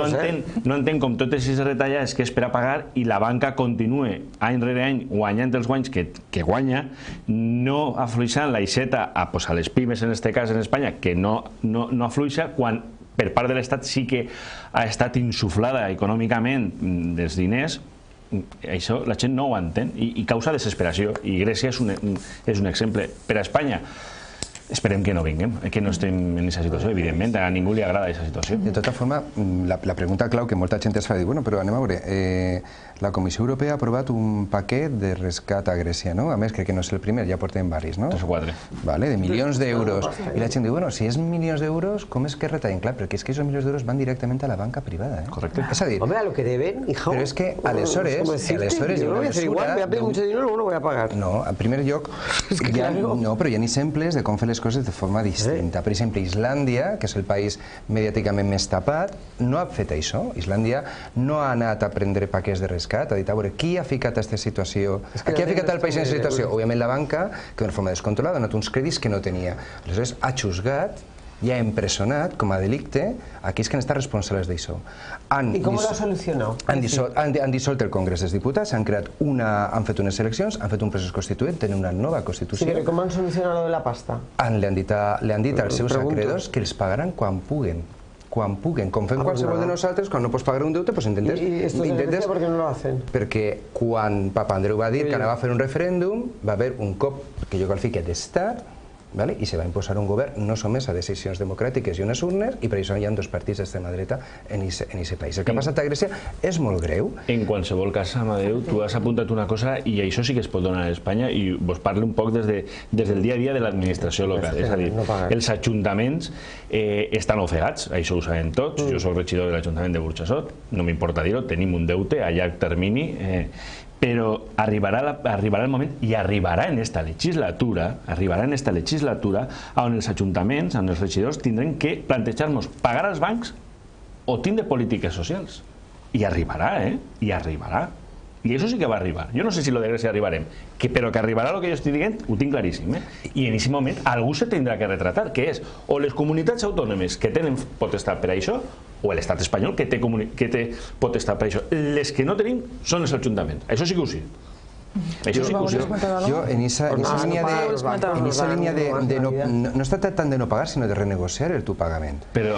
no entén com totes aquestes retallades que és per a pagar i la banca continue any rere any guanyant els guanys que guanya, no afluixant l'aixeta a les pimes en este cas en Espanya, que no afluixa, quan per part de l'Estat sí que ha estat insuflada econòmicament dels diners. Això la gent no ho entén i causa desesperació, i Grècia és un exemple. Per a Espanya esperem que no vinguem, que no estem en aquesta situació, evidentment, a ningú li agrada aquesta situació. De tota forma, la pregunta clau que molta gent es fa dir, bueno, però anem a veure, la Comissió Europea ha aprovat un paquet de rescat a Grècia, no? A més, crec que no és el primer, ja portem varis, no? 3 o 4. Vale, de milions d'euros. I la gent diu, bueno, si és milions d'euros, com és que retallen? Clar, perquè és que aquests milions d'euros van directament a la banca privada, eh? Correcte. És a dir... Hombre, a lo que deben, hijo. Però és que, aleshores... Yo lo voy a hacer igual, voy a pedir mucho dinero y luego no voy a pagar. No, en primer lloc... No, però hi ha exemples de com fer les coses de forma distinta. Per exemple, Islàndia, que és el país mediàticament més tapat, no ha fet això. Islàndia no ha anat a prendre paquets de rescat, ha dit, a veure, qui ha ficat a aquesta situació? Qui ha ficat el país en aquesta situació? Òbviament la banca, que d'una forma descontrolada ha donat uns crèdits que no tenia. Aleshores ha xusgat i ha empresonat com a delicte aquells que han estat responsables d'això. I com ho ha solucionat? Han dissolt el Congrés dels Diputats, han fet unes eleccions, han fet un procés constituent, tenen una nova Constitució. Sí, però com han solucionat lo de la pasta? Le han dit als seus acreedors que els pagaran quan puguen. Quan puguen, com fem qualsevol de nosaltres, quan no pots pagar un deute, doncs intentes... I estos de Grecia, per què no lo hacen? Perquè quan Papandreou va dir que anava a fer un referèndum, va haver un cop que jo qualifique d'estat, i se va imposar un govern no només a decisions democràtiques i unes urnes, i per això hi ha 2 partits d'extrema dreta en aquest país. El que ha passat a Grècia és molt greu. En qualsevol cas, Amadeu, tu has apuntat una cosa i això sí que es pot donar a Espanya i vos parlo un poc des del dia a dia de l'administració local. És a dir, els ajuntaments estan ofegats, això ho sabem tots. Jo soc regidor de l'Ajuntament de Burxassot, no m'importa dir-ho, tenim un deute a llarg termini, però arribarà el moment, i arribarà en esta legislatura, on els ajuntaments, on els regidors tindran que plantejar-nos pagar als bancs o tindre polítiques socials. I arribarà, I arribarà. I això sí que va arribar. Jo no sé si lo de Grècia arribarem, però que arribarà el que jo estic dient, ho tinc claríssim. I en aquest moment algú se tindrà que retratar, que és o les comunitats autònomes que tenen potestat per a això, o l'estat espanyol que té potestat per a això. Les que no tenim són els ajuntaments. Això sí que ho sé. Jo en esa línia de no es tracta tant de no pagar, sinó de renegociar el tu pagament. Però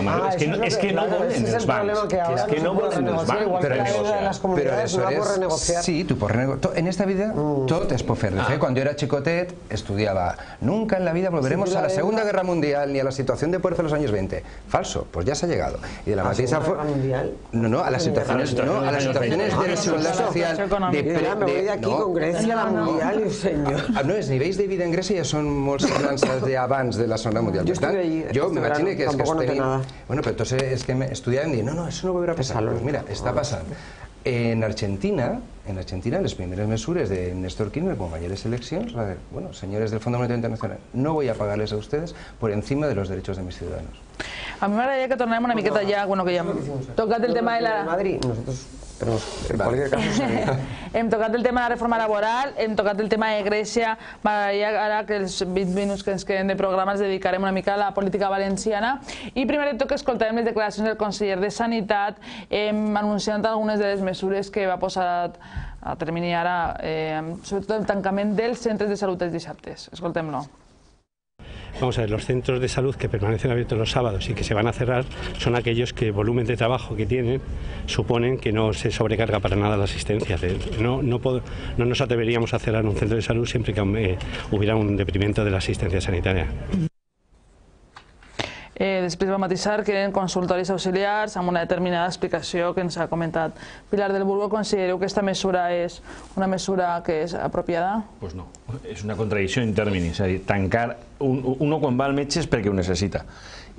és que no volen els bancs. És que no volen els bancs. Però aleshores, sí, tu pots renegociar. En esta vida tot es pot fer. De fet, quan jo era xicotet estudiava nunca en la vida volveremos a la Segunda Guerra Mundial ni a la situación de Puerto de los años 20. Falso, pues ya se ha llegado. Y de la mateixa forma... No, a las situaciones de desigualdad social... Me voy de aquí con Grecia. Grècia, la Mundial, senyor. No, els nivells de vida en Grècia ja són molt semblants d'abans de la Segona Mundial. Jo estuve allí. Yo me imagino que es que tampoco noté nada. Bueno, pero entonces es que estudiaban y no, eso no volverá a pasar. Pues mira, està passant. En Argentina, les primeres mesures de Néstor Kirchner, como mayores eleccions, va dir, bueno, señores del Fondo Monetario Internacional, no voy a pagarles a ustedes por encima de los derechos de mis ciudadanos. A mi m'agradaria que tornem una miqueta ja, bueno, que ja hem tocat el tema de la... Madrid, nosotros... Pero en cualquier caso hem tocat el tema de la reforma laboral, hem tocat el tema de Grècia. M'agradaria ara que els 20 minuts que ens queden de programa els dedicarem una mica a la política valenciana. I primer de tot que escoltarem les declaracions del conseller de Sanitat anunciant algunes de les mesures que va posar a termini ara, sobretot el tancament dels centres de salut els dissabtes. Escoltem-lo. Vamos a ver, los centros de salud que permanecen abiertos los sábados y que se van a cerrar son aquellos que el volumen de trabajo que tienen suponen que no se sobrecarga para nada la asistencia. No nos atreveríamos a cerrar un centro de salud siempre que hubiera un deprimento de la asistencia sanitaria. Després va matisar que eren consultoris auxiliars amb una determinada explicació que ens ha comentat Pilar del Burgo. Considereu que aquesta mesura és una mesura que és apropiada? Pues no, és una contradicció in terminis, és a dir, tancar uno quan va al metge és perquè ho necessita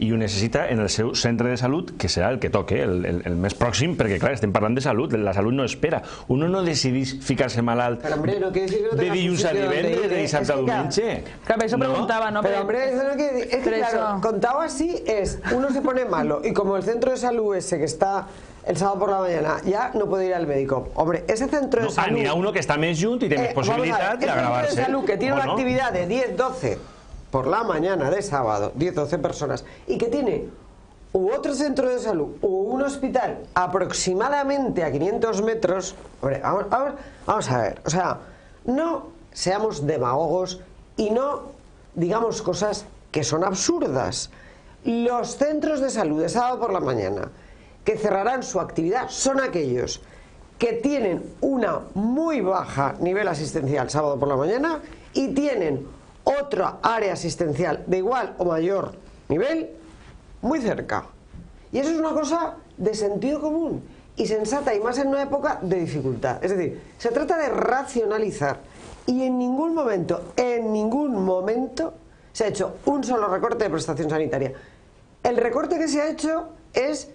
i ho necessita en el seu centre de salut, que serà el que toque, el més pròxim, perquè clar, estem parlant de salut, la salut no espera. Uno no decidís ficar-se malalt de dilluns a divendres, de dissabte a diumenge. Claro, eso preguntaba, ¿no? Pero hombre, eso no quiere decir, es que claro, contado así es, uno se pone malo y como el centro de salud ese que está el sábado por la mañana ya no puede ir al médico. Hombre, ese centro de salud... N'hi ha uno que està més junt i té més possibilitat d'agravar-se. El centro de salud que tiene una actividad de 10-12 por la mañana de sábado, 10-12 personas, y que tiene otro centro de salud o un hospital aproximadamente a 500 metros, hombre, vamos a ver, o sea, no seamos demagogos y no digamos cosas que son absurdas. Los centros de salud de sábado por la mañana que cerrarán su actividad son aquellos que tienen una muy baja nivel asistencial sábado por la mañana y tienen otra área asistencial de igual o mayor nivel muy cerca. Y eso es una cosa de sentido común y sensata, y más en una época de dificultad. Es decir, se trata de racionalizar y en ningún momento se ha hecho un solo recorte de prestación sanitaria. El recorte que se ha hecho es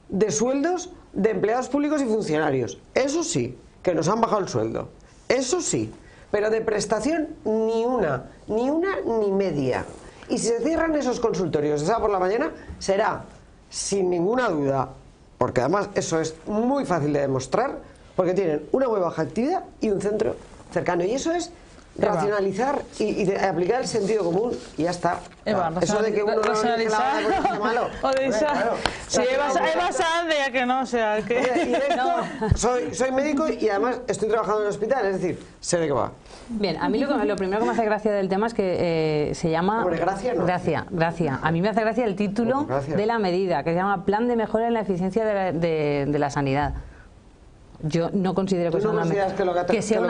de sueldos de empleados públicos y funcionarios. Eso sí, que nos han bajado el sueldo. Eso sí. Pero de prestación ni una ni media. Y si se cierran esos consultorios de sábado por la mañana, será, sin ninguna duda, porque además eso es muy fácil de demostrar, porque tienen una muy baja actividad y un centro cercano. Y eso es racionalizar y de aplicar el sentido común y ya está. Eva, eso de que uno racionalizar no es malo. O de sí, Eva Sanz de que no, o sea, que... Y de esto, soy médico y además estoy trabajando en el hospital, es decir, sé de qué va. Bien, a mí lo primero que me hace gracia del tema es que se llama... Hombre, gracia no. Gracia. A mí me hace gracia el título de la medida, que se llama Plan de Mejora en la Eficiencia de la Sanidad. Yo no considero que sea una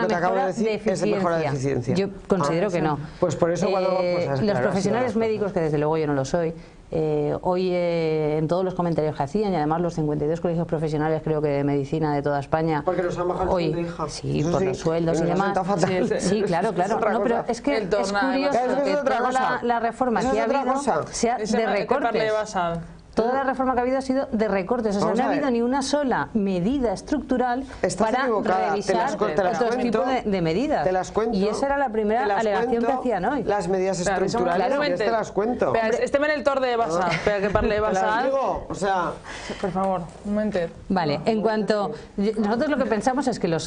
mejora de eficiencia. Yo considero que no. Pues por eso los profesionales médicos, que desde luego yo no lo soy, hoy en todos los comentarios que hacían, y además los 52 colegios profesionales, creo que de medicina de toda España, porque nos han bajado hoy, sí, por los sueldos y demás. Sí, claro. No, pero es que es curioso que toda la reforma que ha habido sea de recortes. Toda la reforma que ha habido ha sido de recortes, o sea, no ha habido ni una sola medida estructural para revisar otros tipos de medidas. Te las cuento. Y esa era la primera alegación que hacían hoy. Las medidas estructurales, te las cuento. Estem en el torn de Eva Sanz, per que parle Eva Sanz. O sea, por favor, un momentet. Vale, en cuanto... Nosotros lo que pensamos es que los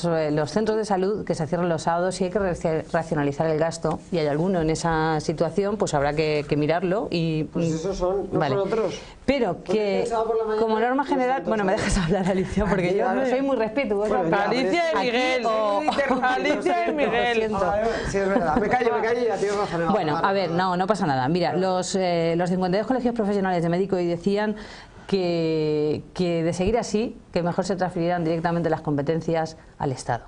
centros de salud que se cierran los sábados, si hay que racionalizar el gasto, y hay alguno en esa situación, pues habrá que mirarlo y... Pues esos son, no son otros. Pero que, como norma general... Bueno, me dejas hablar, Alicia, porque yo soy muy respetuosa. Alicia y Miguel. Alicia y Miguel. Sí, es verdad. Me callo y ya tienes razón. Bueno, a ver, no pasa nada. Mira, los 52 colegios profesionales de médicos decían que de seguir así, que mejor se transfirieran directamente las competencias al Estado.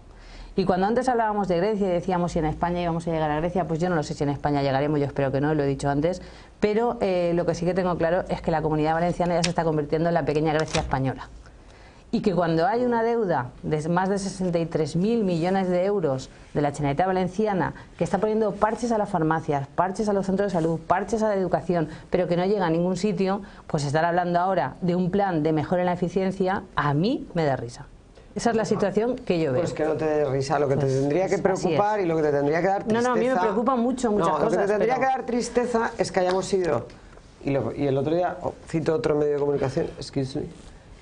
Y cuando antes hablábamos de Grecia y decíamos si en España íbamos a llegar a Grecia, pues yo no lo sé si en España llegaremos, yo espero que no, lo he dicho antes, pero lo que sí que tengo claro es que la Comunidad Valenciana ya se está convirtiendo en la pequeña Grecia española. y que cuando hay una deuda de más de 63.000 millones de euros de la Generalitat Valenciana, que está poniendo parches a las farmacias, parches a los centros de salud, parches a la educación, pero que no llega a ningún sitio, pues estar hablando ahora de un plan de mejora en la eficiencia, a mí me da risa. Esa es la situación que yo veo. Pues que no te dé risa, lo que te tendría que preocupar y lo que te tendría que dar tristeza... No, a mí me preocupan muchas cosas. Lo que te tendría que dar tristeza es que hayamos sido, y el otro día, cito otro medio de comunicación,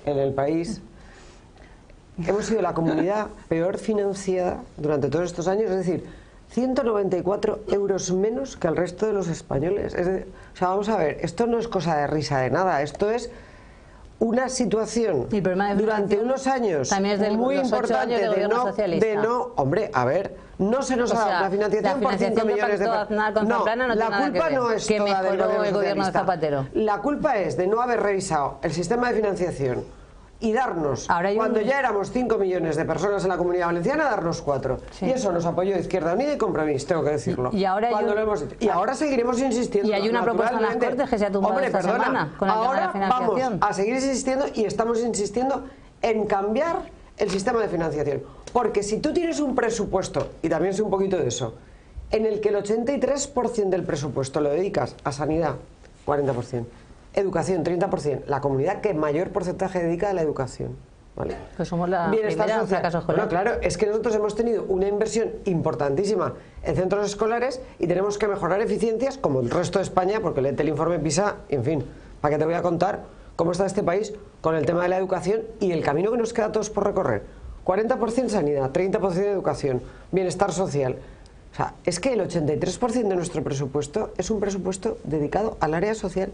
en El País, hemos sido la comunidad peor financiada durante todos estos años, es decir, 194 euros menos que el resto de los españoles. O sea, vamos a ver, esto no es cosa de risa de nada, esto es una situación durante unos años muy importante de no, hombre, a ver, no se nos ha dado una financiación por 5 millones de personas. No, la culpa no es toda del gobierno de Zapatero. La culpa es de no haber revisado el sistema de financiación y darnos, cuando ya éramos 5 millones de personas en la Comunidad Valenciana, darnos 4. Sí. Y eso nos apoyó Izquierda Unida y Compromís, tengo que decirlo. Y ahora, ahora seguiremos insistiendo. Y hay una propuesta en las Cortes que se ha tumbado esta semana con el tema de la financiación. Vamos a seguir insistiendo y estamos insistiendo en cambiar el sistema de financiación. Porque si tú tienes un presupuesto, y también sé un poquito de eso, en el que el 83% del presupuesto lo dedicas a sanidad, 40%, educación, 30%, la comunidad que mayor porcentaje dedica a la educación. ¿Vale? Pues somos la primera fracaso escolar. Bueno, claro, es que nosotros hemos tenido una inversión importantísima en centros escolares y tenemos que mejorar eficiencias como el resto de España, porque léete el informe PISA, en fin, ¿para qué te voy a contar cómo está este país con el tema de la educación y el camino que nos queda a todos por recorrer? 40% sanidad, 30% educación, bienestar social. O sea, es que el 83% de nuestro presupuesto es un presupuesto dedicado al área social,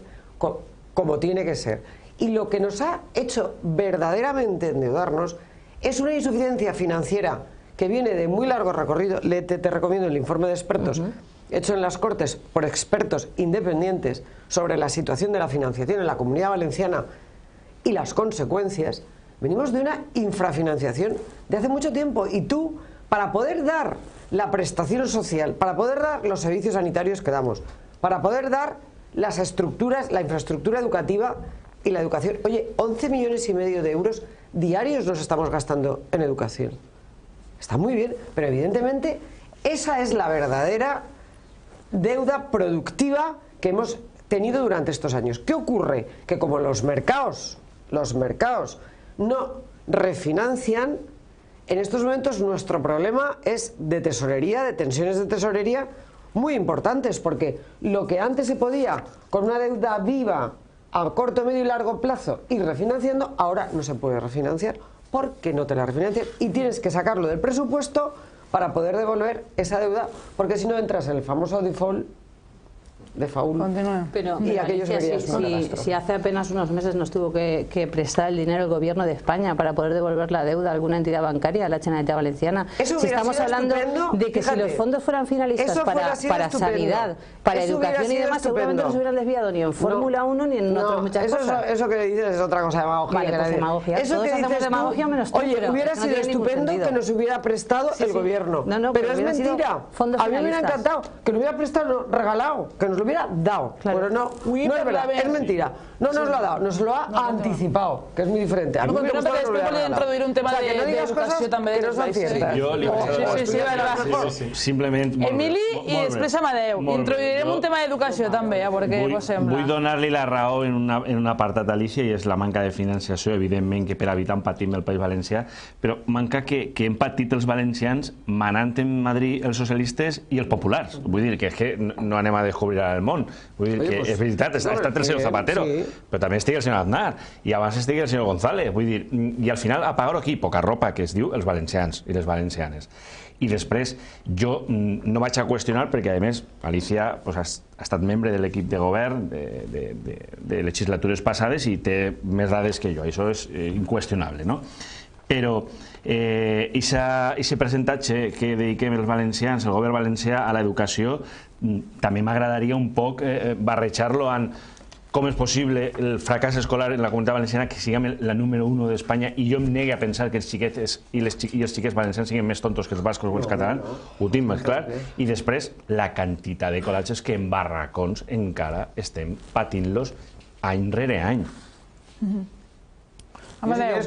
como tiene que ser. Y lo que nos ha hecho verdaderamente endeudarnos es una insuficiencia financiera que viene de muy largo recorrido. Te recomiendo el informe de expertos hecho en las Cortes por expertos independientes sobre la situación de la financiación en la Comunidad Valenciana y las consecuencias. Venimos de una infrafinanciación de hace mucho tiempo y tú, para poder dar la prestación social, para poder dar los servicios sanitarios que damos, para poder dar las estructuras, la infraestructura educativa y la educación. Oye, 11,5 millones de euros diarios nos estamos gastando en educación. Está muy bien, pero evidentemente esa es la verdadera deuda productiva que hemos tenido durante estos años. ¿Qué ocurre? Que como los mercados no refinancian, en estos momentos nuestro problema es de tesorería, de tensiones de tesorería muy importantes, porque lo que antes se podía con una deuda viva a corto, medio y largo plazo ir refinanciando, ahora no se puede refinanciar porque no te la refinancian y tienes que sacarlo del presupuesto para poder devolver esa deuda, porque si no entras en el famoso default de Faul. Pero y aquellos si hace apenas unos meses nos tuvo que prestar el dinero el gobierno de España para poder devolver la deuda a alguna entidad bancaria, a la Generalitat Valenciana. Si estamos hablando de que si los fondos fueran finalistas para sanidad, para educación y demás, seguramente no se hubieran desviado ni en Fórmula 1 ni en otras muchas cosas. Eso que dices es otra cosa, demagogia. Vale, pues demagogia. Eso que hacemos demagogia menos tú. Oye, hubiera sido estupendo que nos hubiera prestado el gobierno. Pero es mentira. A mí me hubiera encantado que nos hubiera prestado, regalado, que nos lo hubiera dado. Pero no es verdad, es mentira. No nos lo ha dado, nos lo ha anticipado, que es muy diferente. A mí me gusta que volia introduir un tema de educació també de simplement Emili i després Amadeu, introduirem un tema d'educació també, a veure què vos sembla. Vull donar-li la raó en un apartat, Alicia, i és la manca de financiació, evidentment que per habitant patim el País Valencià, però manca que hem patit els valencians manant en Madrid els socialistes i els populars. Vull dir que és que no anem a descobrir el món. Vull dir que és veritat, ha estat el senyor Zapatero, però també estigui el senyor Aznar i abans estigui el senyor González. Vull dir, i al final apagar aquí poca ropa, que es diu els valencians i les valencianes. I després jo no vaig a qüestionar, perquè a més Alicia ha estat membre de l'equip de govern de legislatures passades i té més dades que jo, això és inqüestionable, no? Però aquest percentatge que dediquem els valencians, el govern valencià, a l'educació, també m'agradaria un poc barrejar-lo en com és possible el fracàs escolar en la Comunitat Valenciana, que siguem la número 1 d'Espanya, i jo em negui a pensar que els xiquets i els xiquets valencians siguin més tontos que els bascos o els catalans, ho tinc més clar. I després, la quantitat de col·leges que en barracons encara estem patint-los any rere any. Amadeu.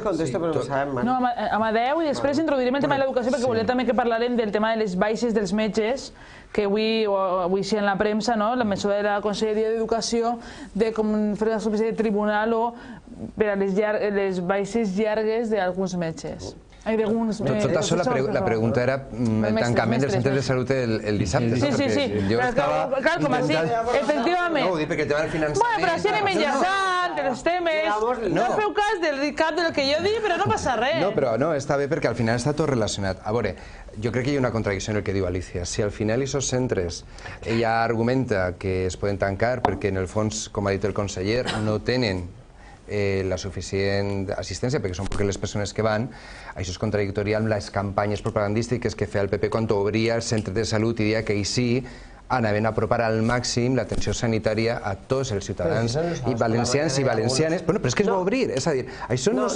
No, Amadeu, i després introduirem el tema de l'educació perquè volia també que parlarem del tema de les baixes dels metges, que avui sí en la premsa, la mesura de la Conselleria d'Educació de com fer una subvenció de tribunal o per a les baixes llargues d'alguns metges. Tot això, la pregunta era el tancament dels centres de salut el dissabte. Sí. Clar, com així, efectivament. No, ho dic perquè el tema del finançament... Bueno, però així anem enllaçant, els temes... No feu cas del cap del que jo dic, però no passa res. No, però no, està bé perquè al final està tot relacionat. A veure, jo crec que hi ha una contradicció en el que diu Alicia. Si al final aquests centres, ella argumenta que es poden tancar perquè en el fons, com ha dit el conseller, no tenen la suficient assistència, perquè són poques les persones que van, això és contradictori amb les campanyes propagandístiques que feia el PP quan obria els centres de salut i deia que així anaven a apropar al màxim l'atenció sanitària a tots els ciutadans i valencians i valencianes, però és que es va obrir, és a dir, això no...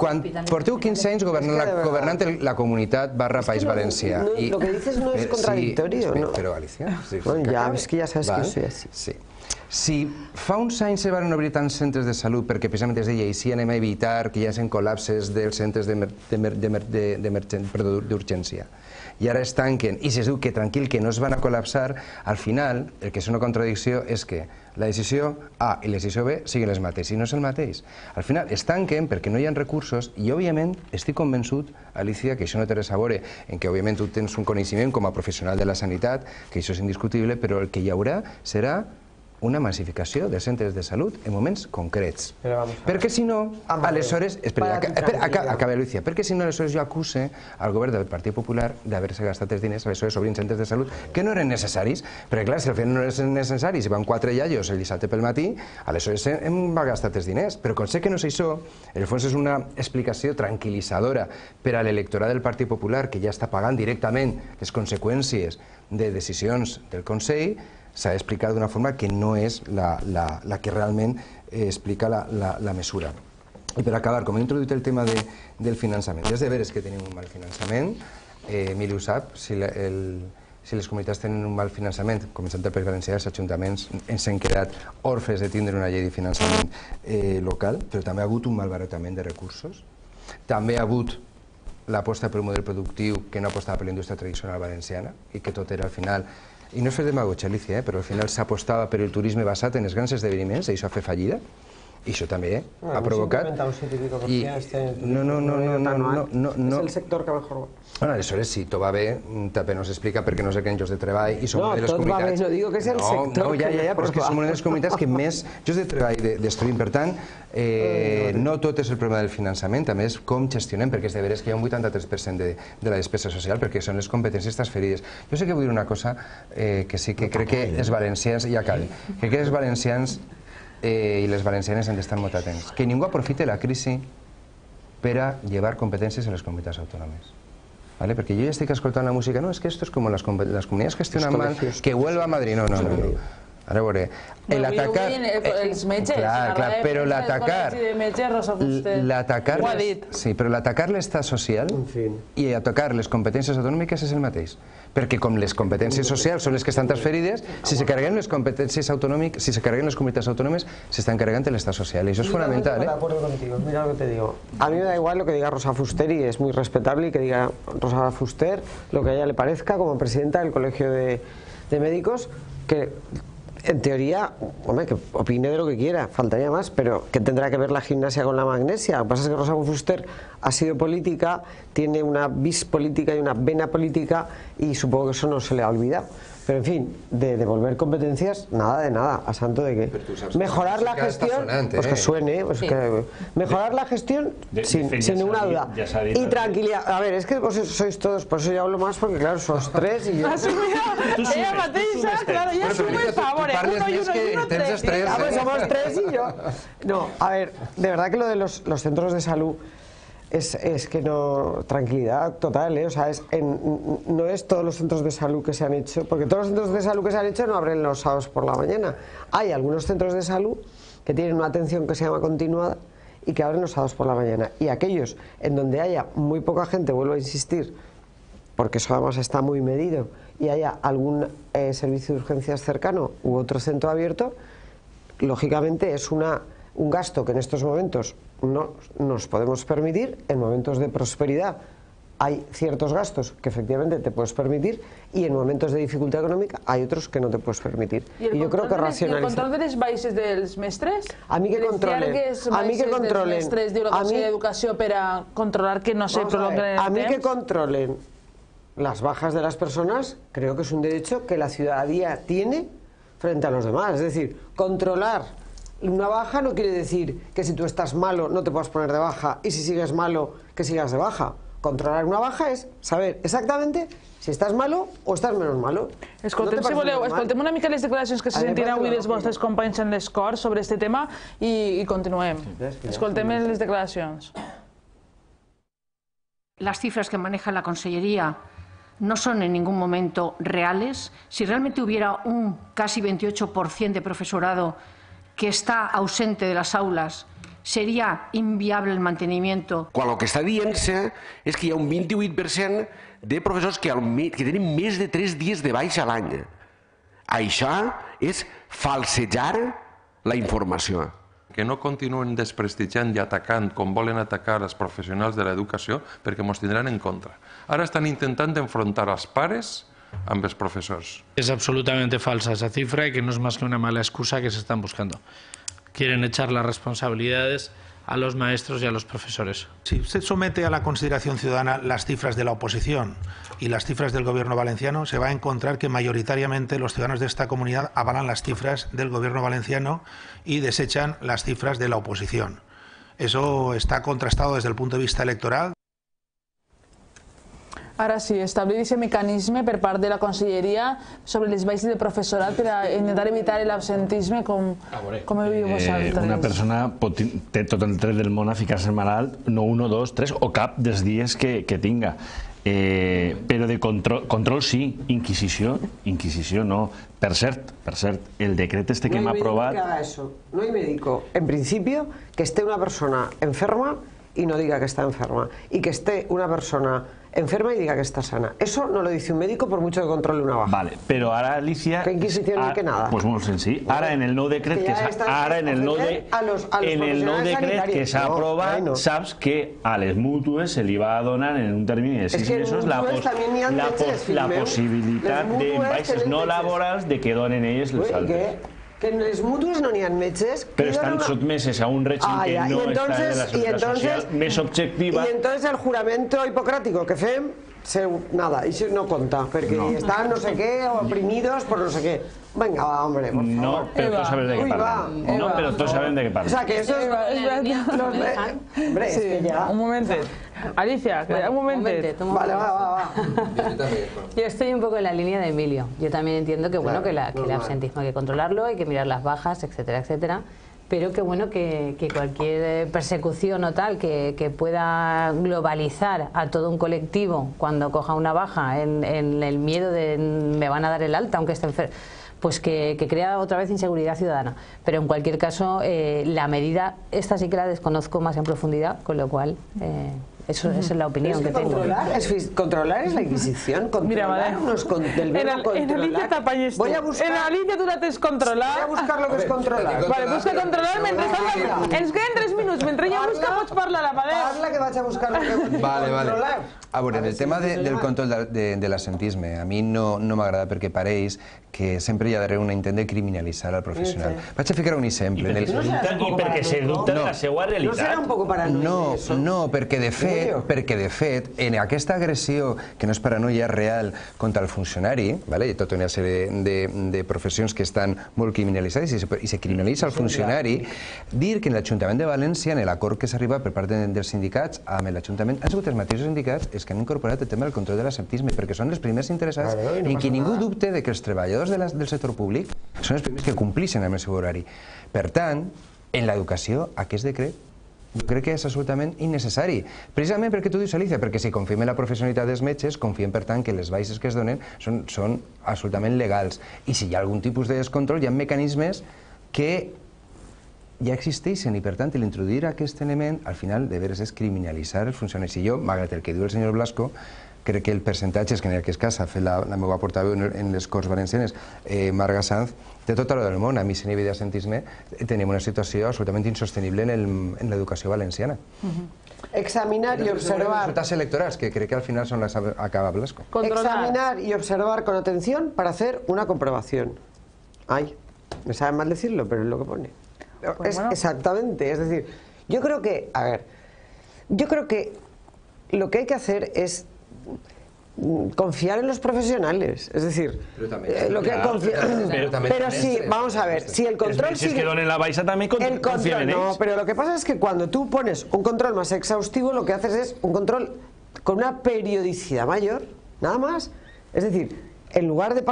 Quan porteu 15 anys governant la comunitat /País Valencià... Lo que dices no es contradictorio, ¿no? Pero Alicia... Es que ya sabes que soy así. Sí. Si fa uns anys se van obrir tants centres de salut perquè precisament es deia així anem a evitar que hi hagi col·lapses dels centres d'urgència i ara es tanquen i es diu que tranquil que no es van a col·lapsar, al final el que és una contradicció és que la decisió A i la decisió B siguin les mateixes i no és el mateix. Al final es tanquen perquè no hi ha recursos i òbviament estic convençut, Alicia, que això no té res a veure en que òbviament tu tens un coneixement com a professional de la sanitat, que això és indiscutible, però el que hi haurà serà una massificació de centres de salut en moments concrets. Perquè si no, aleshores... Acaba, Lucia. Perquè si no, aleshores jo acuse al govern del Partit Popular d'haver-se gastat els diners, aleshores obrint centres de salut que no eren necessaris, perquè clar, si al final no eren necessaris i van 4 iaios el dissabte pel matí, aleshores hem gastat els diners. Però com sé que no és això, en el fons és una explicació tranquil·litzadora per a l'electorat del Partit Popular, que ja està pagant directament les conseqüències de decisions del Consell, s'ha d'explicar d'una forma que no és la que realment explica la mesura. I per acabar, com he introduït el tema del finançament, és de veres que tenim un mal finançament, Emili ho sap, si les comunitats tenen un mal finançament, començant per Valencià, els ajuntaments ens hem quedat orfes de tindre una llei de finançament local, però també ha hagut un malbaratament de recursos, també ha hagut l'aposta per un model productiu que no apostava per la indústria tradicional valenciana i que tot era al final... I no és fer demagogia, Alicia, però al final s'apostava per el turisme basat en els grans esdeveniments i això ha fet fallida. I això també ha provocat... No. Es el sector que mejor va. Bueno, aleshores, si tot va bé, també no s'explica perquè no es creen llocs de treball i som una de les comunitats... No, tot va bé, no digo que és el sector que ja, però és que som una de les comunitats que més llocs de treball destruïm. Per tant, no tot és el problema del finançament, també és com gestionem, perquè és de veres que hi ha un 83% de la despesa social, perquè són les competències transferides. Jo sé que vull dir una cosa que sí que crec que els valencians... Ja acabo. Crec que els valencians i les valencianes han d'estar molt atents. Que ningú aprofite la crisi per a llevar competències a les comunitats autònomes. Perquè jo ja estic escoltant la música, no, és que esto es como las comunidades gestionan mal, que Huelva a Madrid, no. Ara veuré, l'atacar... Els metges, però l'atacar... Sí, però l'atacar l'estat social i atacar les competències autonòmiques és el mateix. Perquè com les competències socials són les que estan transferides, si se carreguen les competències autonòmiques, si se carreguen les comunitats autònomes, s'estan carregant l'estat social. I això és fonamental, Mira lo que te digo. A mí me da igual lo que diga Rosa Fuster, y es muy respetable, y que diga Rosa Fuster lo que a ella le parezca como presidenta del Colegio de Médicos, que en teoría, hombre, que opine de lo que quiera, faltaría más, pero ¿qué tendrá que ver la gimnasia con la magnesia? Lo que pasa es que Rosa Fuster ha sido política, tiene una vis política y una vena política, y supongo que eso no se le ha olvidado. Pero en fin, de devolver competencias, nada de nada, a santo de que mejorar la gestión, pues que suene, pues que mejorar la gestión sin ninguna duda. Y tranquilidad, a ver, es que vos sois todos, por eso yo hablo más, porque claro, sos tres y yo... Ella mateixa, claro, ella asume favores, uno y uno tres. Pues somos tres y yo. No, a ver, de verdad que lo de los centros de salud es que no, tranquilidad total, o sea, no es todos los centros de salud que se han hecho, porque todos los centros de salud que se han hecho no abren los sábados por la mañana. Hay algunos centros de salud que tienen una atención que se llama continuada y que abren los sábados por la mañana. Y aquellos en donde haya muy poca gente, vuelvo a insistir, porque eso además está muy medido, y haya algún servicio de urgencias cercano u otro centro abierto, lógicamente es un gasto que en estos momentos no nos podemos permitir en momentos de prosperidad. Hay ciertos gastos que efectivamente te puedes permitir y en momentos de dificultad econòmica hay otros que no te puedes permitir. I jo crec que racionalitzar... I el control de les baixes dels mestres? A mi que controlen. A mi que controlen. Les mestres, diu la Consell d'Educació, per a controlar que no se prolonguen en el temps. A mí que controlen las bajas de las personas, creo que es un derecho que la ciudadanía tiene frente a los demás. Es decir, controlar una baja no quiere decir que si tú estás malo no te puedas poner de baja y si sigues malo que sigas de baja. Controlar una baja és saber exactament si estàs malo o estàs menys malo. Escoltem, si voleu, escoltem una mica les declaracions que se sentin avui dels vostres companys en les Corts sobre este tema i continuem. Escoltem les declaracions. Las cifras que maneja la Consellería no son en ningún momento reales. Si realmente hubiera un casi 28% de profesorado que está ausente de las aulas, sería inviable el mantenimiento. Quan el que està dient-se és que hi ha un 28% de professors que tenen més de 3 dies de baixa a l'any. Això és falsejar la informació. Que no continuen desprestigiant i atacant com volen atacar els professionals de l'educació perquè ens tindran en contra. Ara estan intentant enfrontar els pares amb els professors. Es absolutamente falsa esa cifra y que no es más que una mala excusa que se están buscando. Quieren echar las responsabilidades a los maestros y a los profesores. Si usted somete a la consideración ciudadana las cifras de la oposición y las cifras del gobierno valenciano, se va a encontrar que mayoritariamente los ciudadanos de esta comunidad avalan las cifras del gobierno valenciano y desechan las cifras de la oposición. Eso está contrastado desde el punto de vista electoral. Ara sí, establir aquest mecanisme per part de la Conselleria sobre les baixes de professorat per a intentar evitar l'absentisme com ho viu vosaltres. Una persona té tot el dret del món a ficar-se malalt, no 1, 2, 3 o cap dels dies que tinga. Però de control sí, inquisició no. Per cert, el decret este que hem aprovat... No hay médico, en principio, que esté una persona enferma y no diga que está enferma, y que esté una persona enferma y diga que está sana. Eso no lo dice un médico por mucho que controle una baja. Vale, pero ara, Alicia... Que inquisició ni que nada. Pues molt senzill. Ara en el nou decret que s'ha aprovat, saps que a les mútues se li va a donar en un termini de 6 mesos la possibilitat de baixes no laborals de que donen elles les altres. Que en les mútues no n'hi ha metges... Però estan sotmeses a un règim que no està en la seguretat social més objectiva... I entonces el juramento hipocrático que fem, nada, això no compta, perquè estan no sé què, oprimidos por no sé què. Venga, va, hombre, por favor. No, pero todos saben de qué parlan. No, pero todos saben de qué parlan. O sea, que eso es... Hombre, es que ya... Un momento. Alicia, un momento. Vale, va. Yo estoy un poco en la línea de Emilio. Yo también entiendo que bueno que el absentismo hay que controlarlo, hay que mirar las bajas, etcétera, etcétera. Pero que bueno que cualquier persecución o tal que pueda globalizar a todo un colectivo cuando coja una baja en el miedo de me van a dar el alta aunque esté enfermo, pues que crea otra vez inseguridad ciudadana. Pero en cualquier caso, la medida, esta sí que la desconozco más en profundidad, con lo cual, esa es la opinión que tengo. Controlar es la Inquisición. Mira, vale. En Alicia t'apanyes tu. En Alicia tu la tens controlar. Voy a buscar lo que es controlar. Vale, busca controlar mentre... Ens queden 3 minuts. Mentre ella busca, pots parlar, Amadeu. Parla que vaig a buscar lo que controlar. A veure, en el tema del control de l'assentisme, a mi no m'agrada perquè pareix que sempre hi ha d'haver un intent de criminalitzar el professional. Vaig a ficar un exemple. I perquè se dubta de la seva realitat. No serà un poc paranoia? No, perquè de fet, en aquesta agressió, que no és paranoia real, contra el funcionari, hi ha tota una sèrie de professions que estan molt criminalitzades i se criminalitza el funcionari, dir que en l'Ajuntament de València, en l'acord que s'ha arribat per part dels sindicats amb l'Ajuntament, han sigut els mateixos sindicats els que han incorporat el tema del control de l'assentisme, perquè són els primers interessats en que ningú dubte de que els treballadors del sector públic són els primers que complixen amb el seu horari. Per tant, en l'educació, aquest decret jo crec que és absolutament innecessari. Precisament perquè tu dius, Alicia, perquè si confiem en la professionalitat dels metges, confiem, per tant, que les baixes que es donen són absolutament legals. I si hi ha algun tipus de descontrol, hi ha mecanismes que ja existeixen i, per tant, l'introduir aquest element, al final, de veres, és criminalitzar els funcionaris. I jo, malgrat el que diu el senyor Blasco, crec que el percentatge, que en aquest cas ha fet la meva portaveu en les Corts Valencianes, Marga Sanz, té tota la del món. A mi, si nivell d'assentisme, tenim una situació absolutament insostenible en l'educació valenciana. Examinar y observar. Resultados electorales, que creo que al final son las acabables. Examinar y observar con atención para hacer una comprobación. Ay, me sabe mal decirlo, pero es lo que pone. Pues bueno. Exactamente, es decir, yo creo que, yo creo que lo que hay que hacer es confiar en los profesionales, es decir, pero sí, vamos a ver, si el control sigue, es que donen la baixa también confían en ellos. No, pero lo que pasa es que cuando tú pones un control más exhaustivo, lo que haces es un control con una periodicidad mayor, nada más. Es decir, en lugar de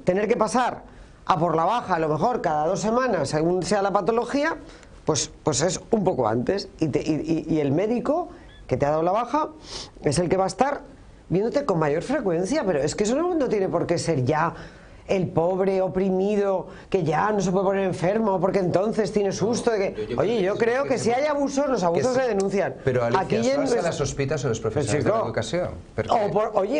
tener que pasar a por la baja, a lo mejor cada 2 semanas, según sea la patología, pues es un poco antes, y el médico que te ha dado la baja es el que va a estar viéndote con mayor frecuencia, pero es que eso no tiene por qué ser ya el pobre oprimido que ya no se puede poner enfermo porque entonces tiene susto de que... Oye, yo creo que si hay abusos, los abusos se denuncian. Pero Alicia, es basa la sospita sobre los profesionales de la educación.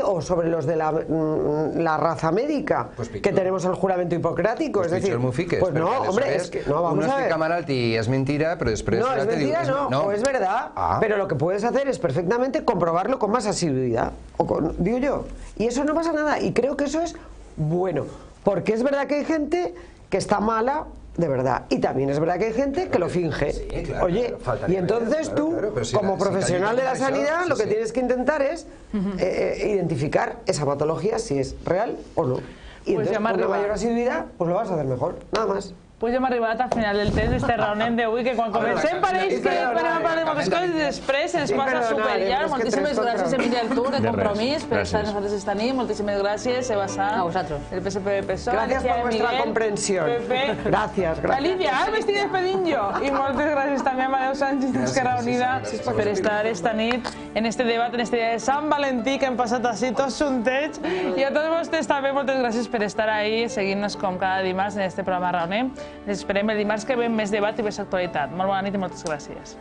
O sobre los de la raza médica, que tenemos el juramento hipocrático. Es decir, pues no, hombre, es que no, vamos a ver. Uno explica mal y es mentira, pero después... No, es mentira, no, o es verdad, pero lo que puedes hacer es perfectamente comprobarlo con más asiduidad, digo yo, y eso no pasa nada, y creo que eso es bueno, porque es verdad que hay gente que está mala de verdad, y también es verdad que hay gente que lo finge. Sí, claro, oye, y entonces tú, como profesional de la sanidad, lo que tienes que intentar es identificar esa patología, si es real o no. Y entonces, con una mayor asiduidad, pues lo vas a hacer mejor, nada más. Pues ja hem arribat al final del temps d'este raonem d'avui, que quan comencem pareix que anem a parlar de moltes coses i després ens passa superllarg. Moltíssimes gràcies, Emilia Artur, de Compromís, per estar nosaltres esta nit. Moltíssimes gràcies, Eva Sanz. A vosotros. El PSPB-PSOE. Gracias por vuestra comprensión. Gracias. Alicia, ara m'estic despedint jo. I moltes gràcies també a Amadeu Sánchez d'Esquerra Unida per estar esta nit en este debat, en este dia de Sant Valentí, que hem passat així tots juntets. I a tots vostès també moltes gràcies per estar ahí, seguint-nos com cada dimarts en este programa Raonem. Ens esperem el dimarts que ve més debat i més actualitat. Molt bona nit i moltes gràcies.